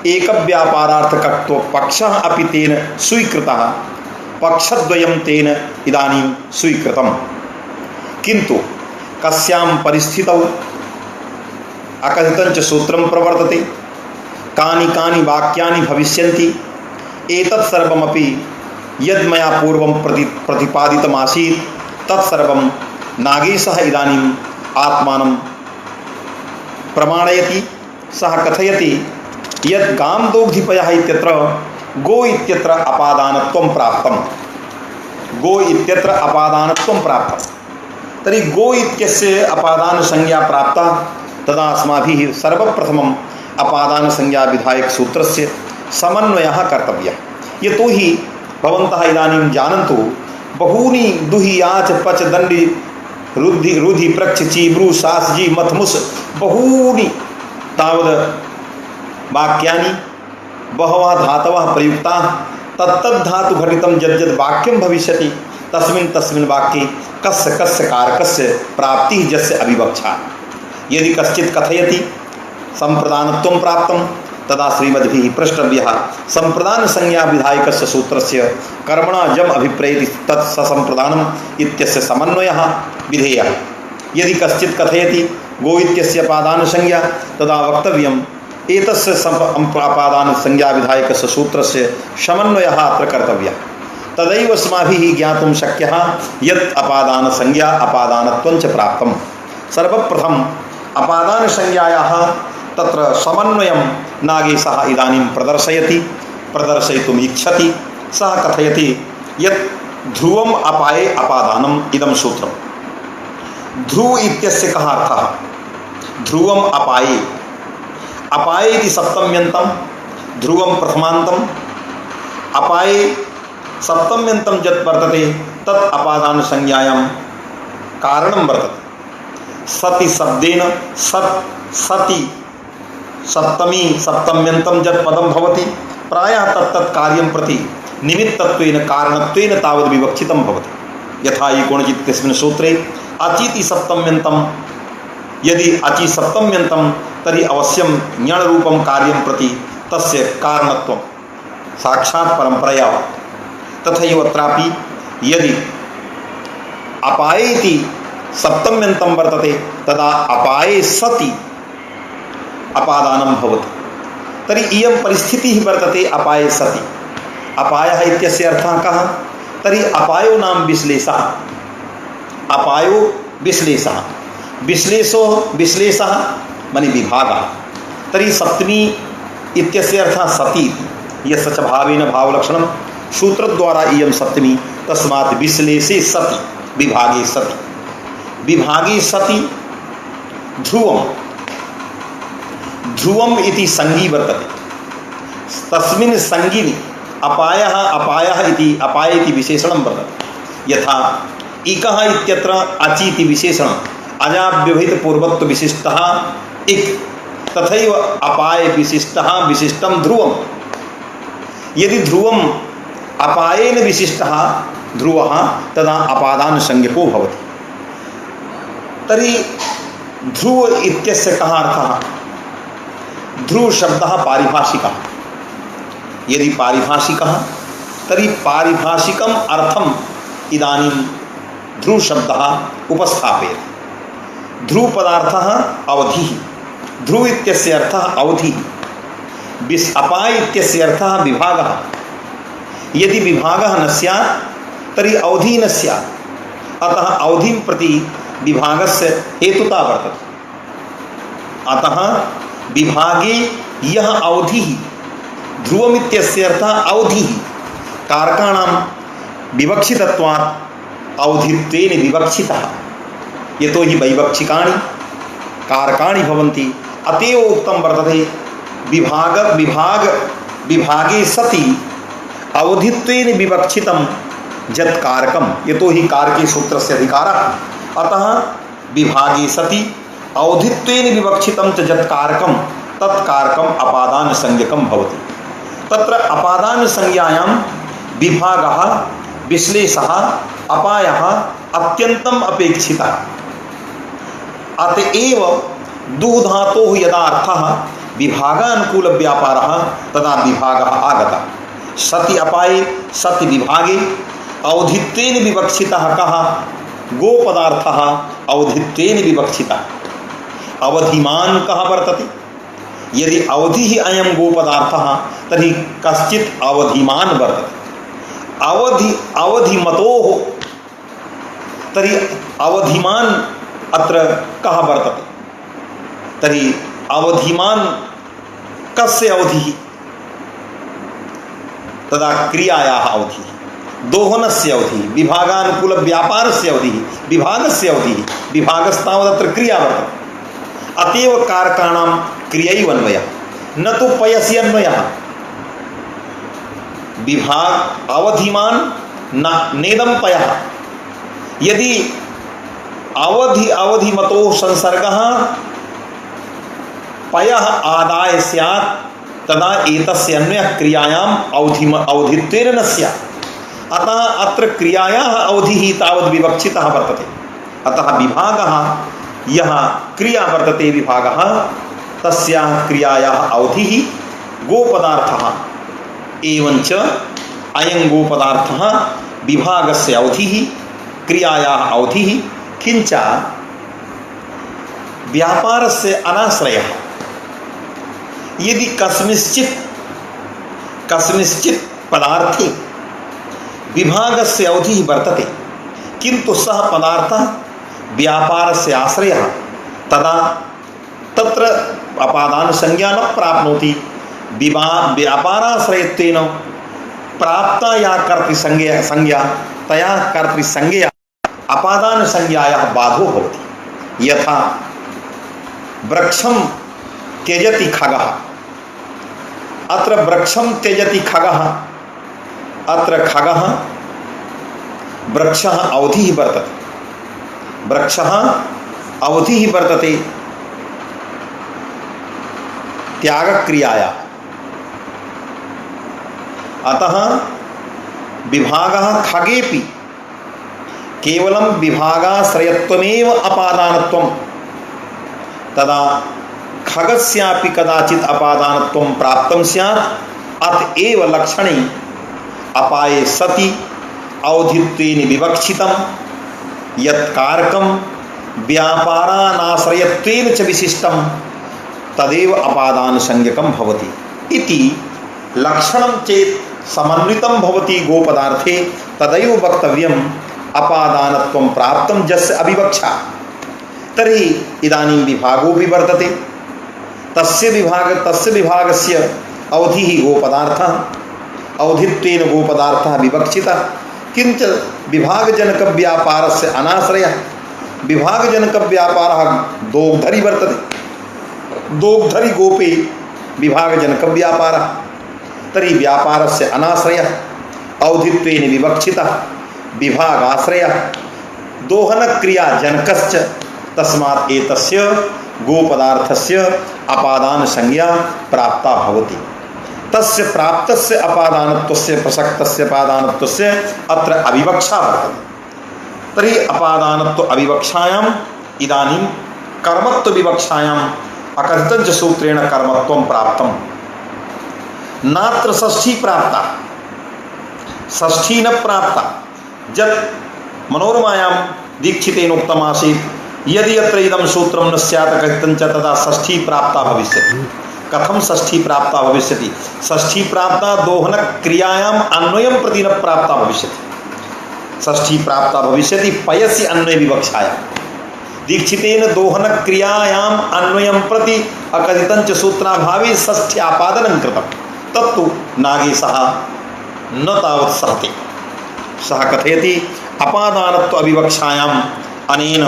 Speaker 1: एक व्यापारार्थकत्व पक्षः अपि तेन स्वीकृतः पक्षद्वयं तेन इदानीं स्वीकृतम्। किन्तु कस्यां परिस्थितौ अकथितं च सूत्रं प्रवर्तते कानि कानि वाक्यानि भविष्यन्ति एतत् सर्वमपि यद् मया पूर्वं प्रतिपादितमासीत् तत्सर्वं नागेशः इदानीम् आत्मानं प्रमाणयति। सः कथयति यद् गांदोग्धिपयः इत्यत्र गो इत्यत्र अपादानत्वं प्राप्तं गो इत्यत्र अपादानत्वं प्राप्तं। तर्हि गो इत्यस्य अपादान संज्ञा प्राप्ता तदा अस्माभिः सर्वप्रथमम् अपादान संज्ञा विधायक सूत्रस्य समन्वयः कर्तव्यः। यतो हि भवन्तः इदानीं जानन्तु बहूनि दुहि याच पच दंडी रुधि रुधि प्रक्ष चीब्रू सासजी मथमुस बहूनि तावद वाक्यानि बहवः धातवः प्रयुक्ताः तत्तद् धातु घटितं यद्यद् वाक्यं भविष्यति तस्मिन् तस्मिन् वाक्ये कस्य कस्य कारकस्य प्राप्तिः यस्य अविवक्षा। यदि कश्चित् कथयति संप्रदानत्वं प्राप्तं तदा श्रीमद्भिः पृष्टव्यः संप्रदान संज्ञा विधायकस्य सूत्रस्य कर्मणा जम अभिप्रेति तत् ससंप्रदानम् इत्यस्य समन्वयः विधेयः। यदि कश्चित् कथयति गो इत्यस्य अपादान संज्ञा तदा वक्तव्यम् एतस्य अपादान संज्ञा विधायकस्य सूत्रस्य समन्वयः अत्र कर्तव्यः। तदैव अस्माभिः ज्ञातुं शक्यः यत् अपादान संज्ञा अपादानत्वं च प्राप्तं। सर्वप्रथम अपादान संज्ञायाः तत्र समन्वयं नागेशः इदानीं प्रदर्शयितुम् इच्छति। सः कथयति यत् ध्रुवम् अपाये अपादानम् इदं सूत्रम्। ध्रुव इत्यस्य कः अर्थः? ध्रुवम् अपाये, अपाये इति सप्तम्यन्तं, ध्रुवं प्रथमान्तं, अपाये सप्तम्यन्तं यत् वर्तते तत् अपादान संज्ञायां कारणं वर्तते। सति शब्देन सति सप्तमी सप्तम्यन्तं यत् पदं भवति प्रायः तत्तत् कार्यं प्रति निमित्तत्वेन कारणत्वेन तावद् विवक्षितं भवति। यथा एकोणचित् इत्यस्मिन् सूत्रे अचिति सप्तम्यन्तं, यदि अचि सप्तम्यन्तं तर्हि अवश्यं ज्ञणरूपं कार्यं प्रति तस्य कारणत्वं साक्षात् परम्परया। तथैव अत्रापि यदि अपाये इति सप्तम्यन्तं वर्तते तदा अपाये सति अपादानं भवति। तर्हि इयं परिस्थितिः वर्तते अपाये सति। अपायः इत्यस्य अर्थः कः? तर्हि अपायो नाम विश्लेषः, अपायो विश्लेषः, विश्लेषः मनि विभागः। तर्हि सप्तमी इत्यस्य अर्थः सति, यस्य च भावेन भावलक्षणं सूत्रद्वारा इयं सप्तमी, तस्मात् विश्लेषे सति विभागे सति, विभागे सति ध्रुवम्, ध्रुवम् इति संज्ञी वर्तते। तस्मिन् संज्ञिनि अपायः अपायः इति अपाये इति विशेषणं वर्तते। यथा इकः इत्यत्र अचि इति विशेषणम् अजाव्यवहित पूर्वत्व विशिष्टः इक्, तथैव अपाये विशिष्टः विशिष्टं ध्रुवम्। यदि ध्रुवम् अपायेन विशिष्टः ध्रुवः तदा अपादान संज्ञको भवति। तर्हि ध्रुव इत्यस्य कः अर्थः? ध्रुव शब्दः पारिभाषिकः। यदि पारिभाषिकः तर्हि पारिभाषिकम् अर्थम् इदानीं ध्रुव शब्दः उपस्थापयति। ध्रुव पदार्थः अवधिः, ध्रुव इत्यस्य अर्थः अवधिः, अपाय इत्यस्य अर्थः विभागः। यदि विभागः न स्यात् तर्हि अवधिः न स्यात्। अतः अवधिं प्रति विभागस्य हेतुता वर्तते। अतः विभागे यः अवधिः, ध्रुवमित्यस्य अर्थः अवधिः, कारकाणां विवक्षितत्वात् अवधित्वेन विवक्षितः। यतो हि वैवक्षिकाणि कारकाणि भवन्ति, अतएव उक्तं वर्तते विभागे सति अवधित्वेन विवक्षितं यत् कारकं, यतो हि कारके सूत्रस्य अधिकारः। अतः विभागे सति अवधित्वेन विवक्षितं च यत् कारकं तत् कारकम् अपादान संज्ञकं भवति। तत्र अपादान संज्ञायां विभागः, विश्लेषः, अपायः अत्यन्तम् अपेक्षितः। अतएव दुः धातोः यदा अर्थः विभागानुकूल व्यापारः तदा विभागः आगतः। सति अपाये सति विभागे अवधित्वेन विवक्षितः कः? गो पदार्थः अवधित्वेन विवक्षितः। अवधिमान् कः वर्तते? यदि अवधिः अयं गो पदार्थः तर्हि कश्चित् अवधिमान् वर्तते। अवधिमतोः तर्हि अवधिमान् अत्र कः वर्तते? तर्हि अवधिमान् कस्य अवधिः? तदा क्रियायाः अवधिः, दोहनस्य अवधिः, विभागानुकूल व्यापारस्य अवधिः, विभागस्य अवधिः। विभागस्तावदत्र क्रिया वर्तते। अतएव कारकाणां क्रियैव अन्वयः, न तु पयसि अन्वयः। विभाग अवधिमान् नेदम पयः यदि अवधि अवधि मतो संसर्गः पयः आदाय स्यात् तदा एतस्य अन्वयः क्रियायाम् अवधित्वेन न स्यात्। अतः अत्र क्रियायाः अवधिः तावद् विवक्षितः वर्तते। अतः विभागः यः क्रिया वर्तते विभागः तस्याः क्रियायाः अवधिः गोपदार्थः एवञ्च अयं गोपदार्थः विभागस्य अवधिः क्रियायाः अवधिः किंच व्यापारस्य अनाश्रयः। यदि कस्मिंश्चित् पदार्थे विभागस्य अवधिः वर्तते किंतु सः पदार्थः व्यापारस्य आश्रयः तदा तत्र अपादान संज्ञा न प्राप्नोति। व्यापाराश्रयत्वेन प्राप्ता या कर्तृसंज्ञा तया कर्तृसंज्ञया अपादान संज्ञायाः बाधो भवति। यथा वृक्षं त्यजति खगः, अत्र वृक्षं त्यजति खगः, अत्र खगः वृक्षः अवधिः वर्तते, वृक्षः अवधिः वर्तते त्यागक्रियाया। अतः विभागः खगेपि केवलं विभागाश्रयत्वमेव अपादानत्वं, तदा खगस्यापि कदाचित् अपादानत्वं प्राप्तं स्यात्। अतएव लक्षणे अपाये सति अवधित्वेन विवक्षितं यत्कारकं व्यापारानाश्रयत्वेन च विशिष्टं तदेव अपादान संज्ञकं भवति इति लक्षणं चेत् समन्वितं भवति गोपदार्थे तदैव वक्तव्यम् अपादानत्वं प्राप्तं यस्य अविवक्षा। तर्हि इदानीं विभागो विवर्तते, तस्य विभागस्य अवधिः गोपदार्थः, अवधित्वेन गोपदार्थः विवक्षितः किंच विभागजनकव्यापारस्य अनाश्रयः। विभागजनकव्यापारः दोग्धरि वर्तते, दोग्धरि गोपे विभागजनकव्यापारः, तर्हि व्यापारस्य अनाश्रयः अवधित्वेन विवक्षितः विभागाश्रयः दोहनक्रियाजनकश्च। तस्मात् एतस्य गोपदार्थस्य अपादान संज्ञा प्राप्ता भवति। तस्य प्राप्तस्य अपादानत्वस्य प्रसक्तस्य अपादानत्वस्य अत्र अविवक्षा वर्तते। तर्हि अपादानत्व अविवक्षायाम् इदानीं कर्मत्व विवक्षायाम् अकथितं च सूत्रेण कर्मत्वं प्राप्तं। नात्र षष्ठी प्राप्ता, षष्ठी न प्राप्ता। यत् मनोरमायां दीक्षितेन उक्तमासीत् यदि अत्र इदं सूत्रं न स्यात् कथितं च तदा षष्ठी प्राप्ता भविष्यति। कथं षष्ठी प्राप्ता भविष्यति? षष्ठी प्राप्ता दोहन क्रियायाम् अन्वयं प्रति न प्राप्ता भविष्यति। षष्ठी प्राप्ता भविष्यति पयसि अन्वय विवक्षायां। दीक्षितेन दोहन क्रियायाम् अन्वयं प्रति अकथितं च सूत्राभावे षष्ठ्यापादनं कृतं, तत्तु नागेशः न तावत् सहते। सः कथयति अपादानत्व अविवक्षायाम् अनेन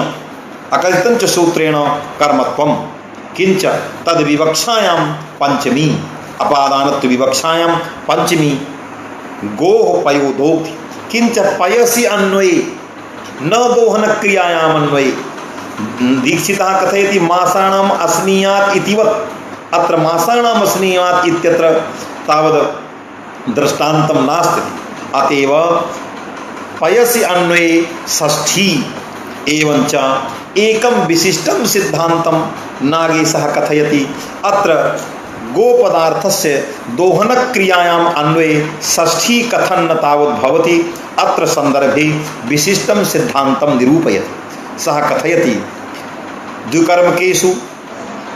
Speaker 1: अकथितं च सूत्रेण कर्मत्वं किंच तद विवक्षायां पंचमी, अपादानत्व विवक्षायां पंचमी गोः पयो दोग्धि किंच पयसि अन्वये न दोहन क्रियायाम् अन्वये। दीक्षितः कथयति मासाणाम् अस्नीयात् इतिवत्। अत्र मासाणाम् अस्नीयात् इत्यत्र तावद् दृष्टान्तं नास्ति। अतएव पयसि अन्वये षष्ठी एवञ्च एकं विशिष्टं सिद्धान्तं नागेशः कथयति। अत्र गोपदार्थस्य दोहनक्रियायाम् अन्वये षष्ठी कथं न तावद् भवति, अत्र संदर्भे विशिष्टं सिद्धान्तं निरूपयति। सः कथयति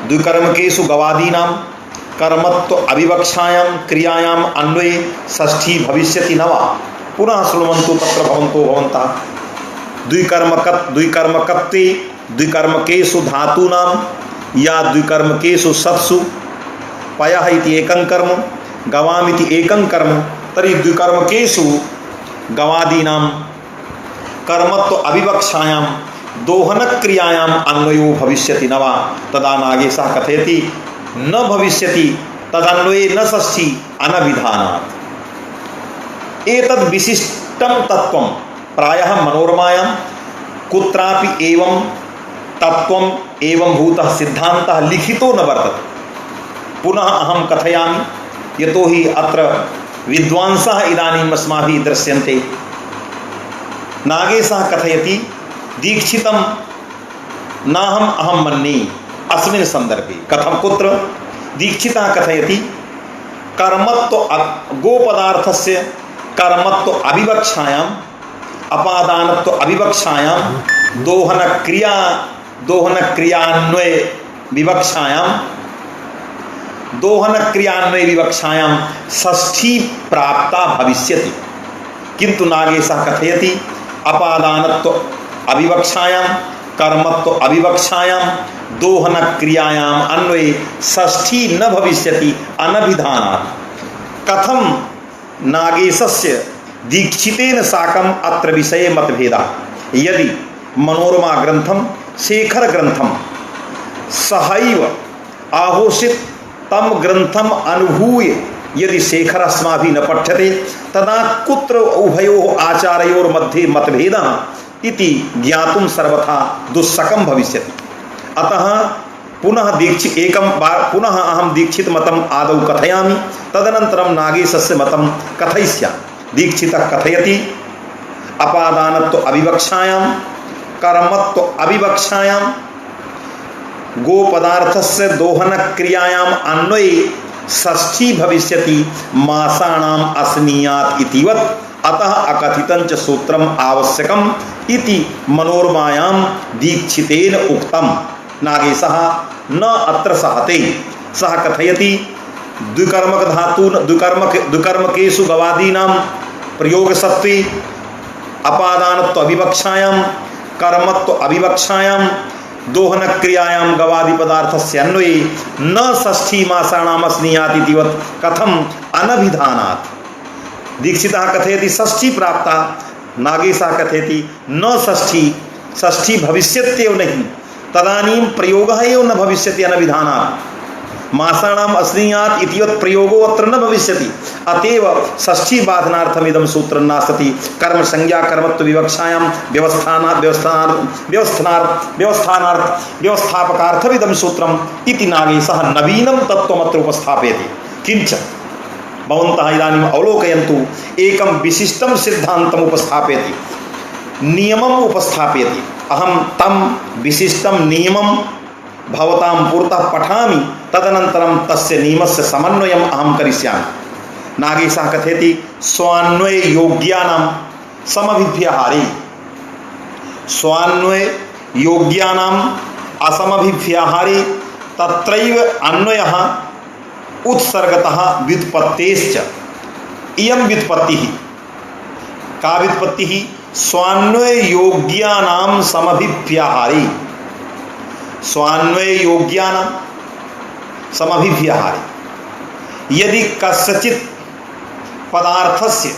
Speaker 1: द्विकर्मकेषु गवादीनां कर्मत्व अविवक्षायां क्रियायाम् अन्वये षष्ठी भविष्यति न वा। पुनः शृण्वन्तु तत्र भवन्तः। द्विकर्मकत्वे द्विकर्मकेषु धातूनां या द्विकर्मकेषु सत्सु पयः इति एकं कर्म गवाम् इति एकं कर्म, तर्हि द्विकर्मकेषु गवादीनां कर्मत्व अविवक्षायां दोहनक्रियायाम् अन्वयो भविष्यति न वा। तदा नागेशः कथयति न भविष्यति तदन्वये न षष्ठी अनविधानात्। विशिष्टम तत्वम प्रायः मनोरमायां कुत्रापि एवं तत्वम एवं भूतः सिद्धान्तः लिखितो न वर्तते। पुनः अहं कथयामि यतोहि अत्र विद्वांसः इदानीम् अस्माभिः दृश्यन्ते। नागेशः कथयति दीक्षितं नाहम् अहं मन्ये अस्मिन् सन्दर्भे। कथं कुत्र? दीक्षितः कथयति कर्मत्व गोपदार्थस्य कर्मत्व अविवक्षायाम् अपादानत्व अविवक्षायां दोहनक्रियान्वय विवक्षायां षष्ठी प्राप्ता भविष्यति। किंतु नागेशः कथयति अपादानत्व अविवक्षायां कर्मत्व अविवक्षायां दोहनक्रियायाम् अन्वये षष्ठी न भविष्यति अनभिधानात्। कथं नागेशस्य दीक्षितेन साकम् अत्र विषये मतभेदः। यदि मनोरमा ग्रंथम शेखर ग्रंथम सहैव आहोषित तम ग्रंथम अनुभूय यदि शेखर अस्माभिः न पठ्यते तदा कुत्र उभयोः आचार्योर् मध्ये मतभेदः इति ज्ञातुं सर्वथा दुस्सकं भविष्यति। अतः पुनः अहं दीक्षित मतम् आदौ कथयामि, तदनन्तरं नागेशस्य मतं कथयिष्यामि। दीक्षितः कथयति अपादानत्व अविवक्षायां कर्मत्व अविवक्षायां गोपदार्थस्य दोहन क्रियायाम् अन्वये षष्ठी भविष्यति मासानाम् अस्नीयात् इतिवत्। अतः अकथितं च सूत्रम् आवश्यकम् इति मनोरमायां दीक्षितेन उक्तम्। नागेशः न अत्र सहते। सः कथयति द्विकर्मकेषु गवादीनां प्रयोगसत्त्वे अपादानत्व अविवक्षायां कर्मत्व अविवक्षायां दोहन क्रियायां गवादि पदार्थस्य अन्वये न षष्ठी मासानाम् अस्नीयात् इतिवत् कथम अनभिधानात्। दीक्षितः कथयति षष्ठी प्राप्ता, नागेशः कथयति न षष्ठी भविष्यत्येव नहीं, तदानीं प्रयोगः एव न भविष्यति अनभिधानात्। मासानाम् अस्नीयात् इतिवत् प्रयोगो अत्र न भविष्यति। अतएव षष्ठी बाधनार्थमिदं सूत्रं नास्ति। कर्म संज्ञा कर्मत्व विवक्षायां व्यवस्थापकार्थमिदं सूत्रम् इति नागेशः नवीनं तत्त्वमत्र उपस्थापयति। किञ्च भवन्तः इदानीम् अवलोकयन्तु, एकं विशिष्टं सिद्धान्तम् उपस्थापयति, नियमम् उपस्थापयति। अहं तं विशिष्टं नियमं भवतां पुरतः पठामि, तदनन्तरं तस्य नियमस्य समन्वयम् अहं करिष्यामि। नागेशः कथयति स्वान्वय योग्यानां समभिव्यहारे, स्वान्वय योग्यानाम् असमभिव्यहारे तत्रैव अन्वयः उत्सर्गतः व्युत्पत्तेश्च। इयं व्युत्पत्तिः का व्युत्पत्तिः? स्वान्वय योग्यानां समभिव्यहारे, स्वान्वय योग्यानां समभिव्यहारे। यदि कस्यचित् पदार्थस्य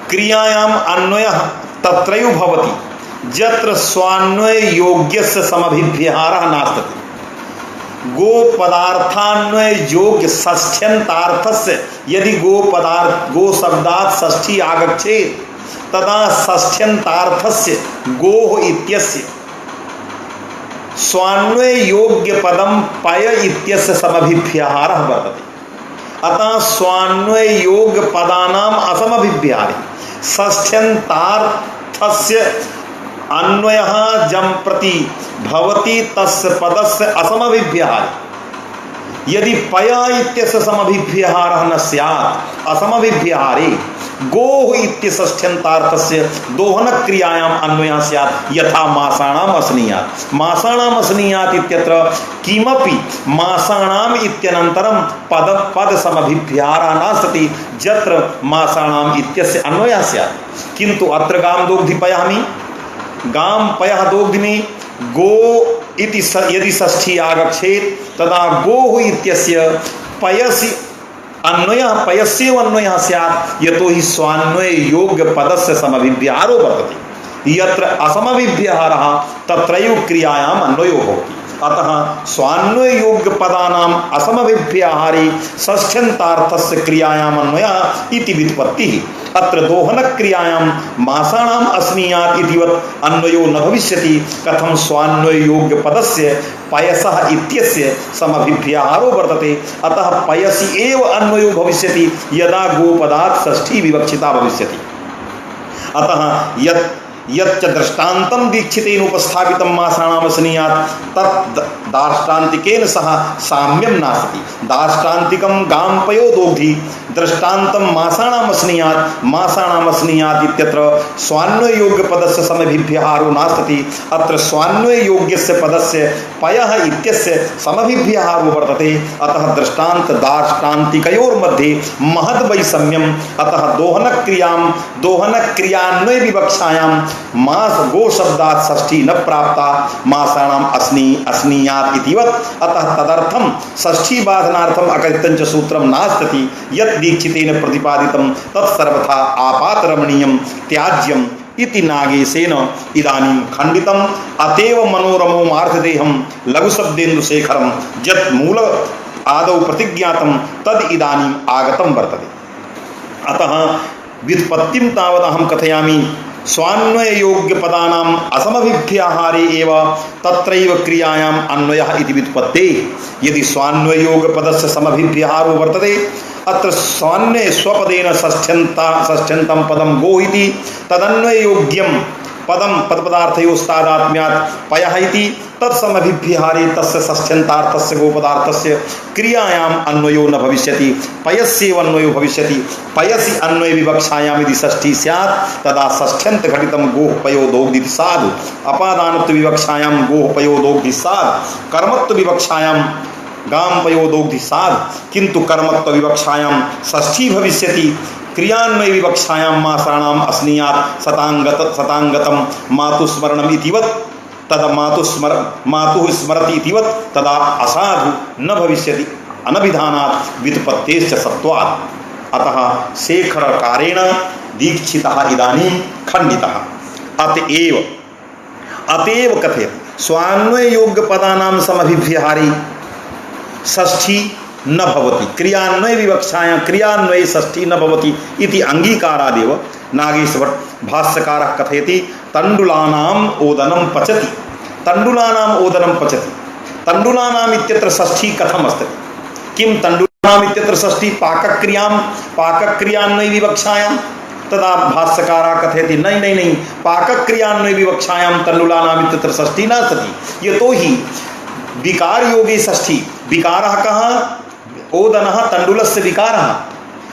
Speaker 1: क्रियायाम् अन्वयः तत्रैव भवति यत्र स्वान्वय योग्यस्य समभिव्यहारः नास्ति। गो पदार्थान्वय योग्य षष्ठ्यन्तार्थस्य यदि गो शब्दात् षष्ठी आगच्छेत् तदा षष्ठ्यन्तार्थस्य गोः इत्यस्य स्वान्वय योग्य पदम पय इत्यस्य समभिव्यहारः वर्तते। अतः स्वान्वय योग्य पदानाम् असमभिव्यहारे षष्ठ्यन्तार्थस्य अन्वयः जं प्रति भवति तस्य पदस्य असमभिव्यहारे। यदि पय इत्यस्य समभिव्यहारः न स्यात् असमभिव्यहारे गोः इत्यस्य षष्ठ्यन्तार्थस्य दोहन क्रियायाम् अन्वयः स्यात् यथा मासानाम् अस्नीयात्। मासानाम् अस्नीयात् इत्यत्र किमपि मासानाम् इत्यनन्तरं पद समभिव्यहारः नास्ति यत्र मासानाम् इत्यस्य अन्वयः स्यात्। किन्तु अत्र गां दोग्धि पयामि, गां पयः दोग्धिनि गो इति यदि षष्ठी आगच्छेत् तदा गोः इत्यस्य पयसि अन्वयः पयस्यैव अन्वयः स्यात् यतोहि स्वान्वय योग्य पदस्य समभिव्यहारो वर्तते। यत्र असमभिव्यहारः तत्रैव क्रियायाम् अन्वयो भवति। अतः स्वान्वय योग्य पदानाम असमभिभ्याहारे षष्ठ्यन्तार्थस्य क्रियायाम अन्वयः इति व्युत्पत्तिः। अत्र दोहन क्रियायाम मासानाम अस्नीयात् इतिवत् अन्वयो न भविष्यति। कथं स्वान्वय योग्य पदस्य पयसः इत्यस्य समभिभ्याहारो वर्तते, अतः पयसि एव अन्वयो भविष्यति यदा गोपदात् षष्ठी विवक्षिता भविष्यति। अतः यच्च दृष्टान्तं दीक्षितेन उपस्थापितं मासानाम अस्नीयात् तत् दार्ष्टान्तिकेन सह साम्यं नास्ति। दार्ष्टान्तिकं गां पयोदोग्धि दृष्टान्तं मासानाम अस्नीयात् इत्यत्र स्वान्वय योग्य पदस्य समभिभ्याहारो नास्ति। अत्र स्वान्वय योग्यस्य पदस्य पयः इत्यस्य समभिभ्याहारो वर्तते। अतः दृष्टान्त दार्ष्टान्तिकयोर्मध्ये महद् वैषम्यम्। अतः दोहन क्रियान्वय विवक्षायां मास गो शब्दात् षष्ठी न प्राप्ता मासानाम अस्नीयात् इतिवत्। अतः तदर्थं षष्ठी बाधनार्थम अकथितं च सूत्रं नास्ति। यत् दीक्षितेन प्रतिपादितं तत् सर्वथा आपातरमणीयं त्याज्यम् इति नागेशेन इदानीं खंडितम्। अतएव मनोरमो मार्थदेहं लघुशब्देन्दुशेखरं यत् मूल आदौ प्रतिज्ञातं तद् इदानीम् आगतं वर्तते। अतः व्युत्पत्तिं तावदहं कथयामि। स्वान्वय योग्य पदानाम असमभिभ्याहारे एव तत्रैव क्रियायाम अन्वयः इति व्युत्पत्तेः। यदि स्वान्वय योग्य पदस्य समभिभ्याहारो वर्तते, अत्र स्वान्वय स्वपदेन षष्ठ्यन्तं पदं गो इति तदन्वय योग्यं पदम पदपदार्थयोस्तादात्म्यात् पयः इति तत्समभिभ्याहारे तस्य षष्ठ्यन्तार्थस्य गोपदार्थस्य क्रियायाम अन्वयो न भविष्यति। पयस्यैव अन्वयो भविष्यति। पयसि अन्वय विवक्षायाम यदि षष्ठी स्यात् तदा षष्ठ्यन्त घटितं गोः पयोदोग्धि साधु। अपादानत्व विवक्षायां गोः पयोदोग्धि साधु। कर्मत्व विवक्षायां गां पयोदोग्धि साधु। किंतु कर्मत्व विवक्षायां षष्ठी भविष्यति। क्रियान्वय विवक्षायां मासानाम अस्नीयात् शतांगतं मातुस्मरणम् इतिवत् तदा मातुः स्मरति इतिवत् तदा असाधु न भविष्यति अनभिधानात् व्युत्पत्तेश्च सत्वात्। अतः शेखरकारेण दीक्षितः इदानीं खंडितः। अतएव कथयति स्वान्वय योग्य पदानां समभिभ्याहारे षष्ठी न भवति। क्रियान्वय विवक्षायां क्रियान्वये षष्ठी न भवति इति अंगीकारादेव नागेशभट्ट भाष्यकारः कथयति तण्डुलानाम् ओदनं पचति। तण्डुलानाम् ओदनं पचति। तण्डुलानाम् इत्यत्र षष्ठी कथम् अस्ति? किं तण्डुलानाम् इत्यत्र षष्ठी पाकक्रियान्वय विवक्षायां? तदा भाष्यकारः कथयति नहीं पाकक्रियान्वय विवक्षायां तण्डुलानाम् इत्यत्र षष्ठी नास्ति। यतोहि विकार योगे षष्ठी। विकारः कः? ओदनः तण्डुलस्य विकारः।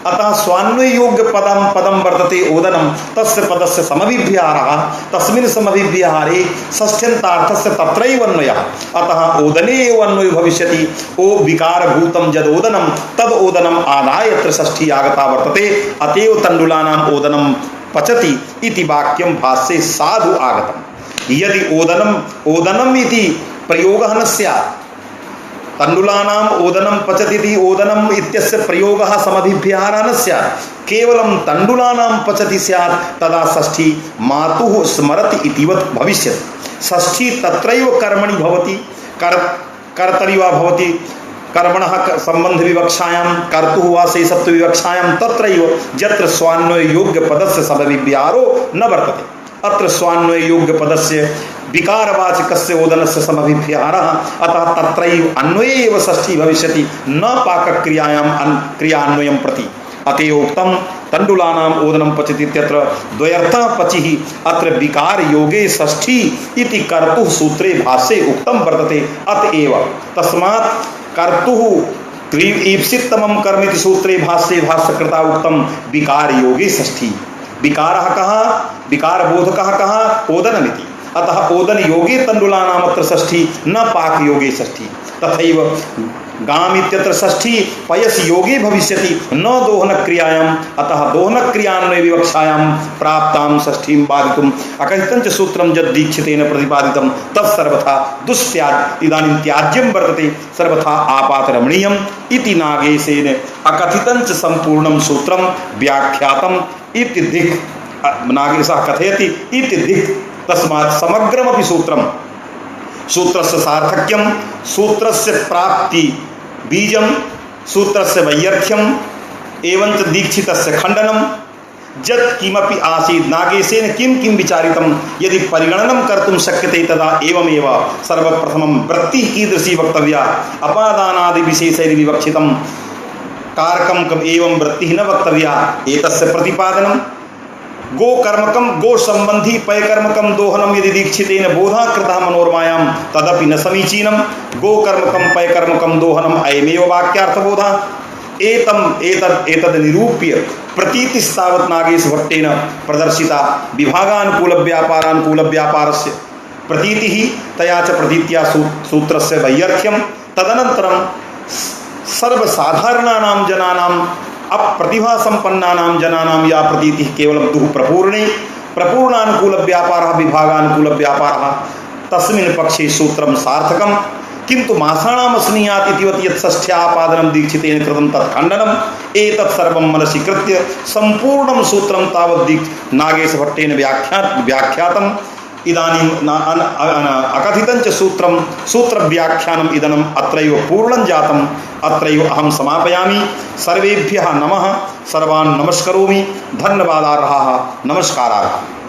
Speaker 1: अतः स्वान्वय योग्य पदं वर्तते ओदनं तस्य पदस्य समभिभ्याहारः। तस्मिन् समभिभ्याहारे षष्ठ्यन्तार्थस्य तत्रैव अन्वयः। अतः ओदने एव अन्वयो भविष्यति। ओ विकारभूतं यदोदनं तदोदनम् आदाय यत्र षष्ठी आगता वर्तते। अतएव तण्डुलानाम् ओदनं पचति इति वाक्यं भाष्ये साधु आगतम्। यदि ओदनम् इति प्रयोगः न स्यात्, तण्डुलानाम् ओदनं पचति ओदनम् इत्यस्य प्रयोगः समभिभ्याहारः न स्यात्, केवलं तण्डुलानां पचति स्यात्, तदा षष्ठी मातुः स्मरति इतिवत् भविष्यति। षष्ठी तत्रैव कर्मणि भवति। कर्तरि वा भवति। कर्मणः संबंध विवक्षायां कर्तुः वा शेषत्व विवक्षायां तत्रैव यत्र स्वान्वय योग्य पदस्य समभिभ्याहारो न वर्तते। अत्र स्वान्वय योग्य पदस्य विकारवाचकस्य ओदनस्य समभिभ्याहारः। अतः तत्रैव अन्वये एव षष्ठी भविष्यति न पाकक्रियायां क्रियान्वयं प्रति। अतएव उक्तं तण्डुलानाम् ओदनं पचति इत्यत्र द्वयर्थः पचिः। अत्र विकार योगे षष्ठी इति कर्तुः सूत्रे भाष्ये उक्तं वर्तते। अतएव तस्मात् कर्तुः ईप्सितमं कर्म इति सूत्रे भाष्ये भाष्यकृता उक्तं विकार योगे षष्ठी। विकारः कः? विकारबोधकः कः? ओदनमिति। अतः ओदन योगे तण्डुलानामत्र षष्ठी न पाक योगे षष्ठी। तथैव गाम इत्यत्र षष्ठी पयस योगे भविष्यति न दोहन क्रियायाम्। अतः दोहन क्रियान्वय विवक्षायां प्राप्तां षष्ठीं बाधितुम् अकथितं च सूत्रं यद् दीक्षितेन प्रतिपादितं तत् सर्वथा दुस्त्याज्यम् इदानीं त्याज्यं वर्तते सर्वथा आपातरमणीयम् इति नागेशेन अकथितं च सम्पूर्णं सूत्रं व्याख्यातम् इति दिक् नागेशः कथयति इति दिक्। तस्मात् समग्रमपि सूत्रं सूत्रस्य सार्थक्यम, सूत्रस्य प्राप्ति बीजम, सूत्रस्य वैयर्थ्यम एवं च दीक्षितस्य खंडनम जत् किमपि आसीत् नागेशेन किं किं विचारितं यदि परिगणनं कर्तुं शक्यते तदा एवमेव सर्वप्रथमं वृत्तिः कीदृशी वक्तव्या अपादानादि विशेषैः विवक्षितं कारकं कम एवं वृत्तिः न वक्तव्या एतस्य प्रतिपादनं गोकर्मकं गो संबंधी पयकर्मकं दोहनं यदि दीक्षितेन बोधा कृतः मनोरमायां तदपि न समीचीनं गोकर्मकं पयकर्मकं दोहनम् अयमेव वाक्यार्थबोधः एतद् निरूप्य प्रतीतिस्तावत् नागेश भट्टेन प्रदर्शिता विभागानुकूल व्यापारानुकूल व्यापारस्य प्रतीतिः तया च प्रतीत्या सूत्रस्य वैयर्थ्यं तदनन्तरं सर्वसाधारणानां जनानां अप्रतिभासम्पन्नानां जनानां या प्रतीतिः केवलं दुः प्रपूर्णानुकूल व्यापारः विभागानुकूल व्यापारः तस्मिन् पक्षे सूत्रं सार्थकं किंतु मासाणाम स्नीयात् इतिवत् यत् षष्ठ्यापादनं दीक्षितेन कृतं तत् खण्डनम् एतत् सर्वं मनसि कृत्य संपूर्णं सूत्रं तावत् नागेश भट्टेन व्याख्यातम् इदानीं अकथितं च सूत्रव्याख्यानम् इदम् अत्रैव पूर्णं जातम् अत्रैव अहं समापयामि। सर्वेभ्यः नमः, सर्वान् नमस्करोमि, धन्यवादार्हाः, नमस्काराः।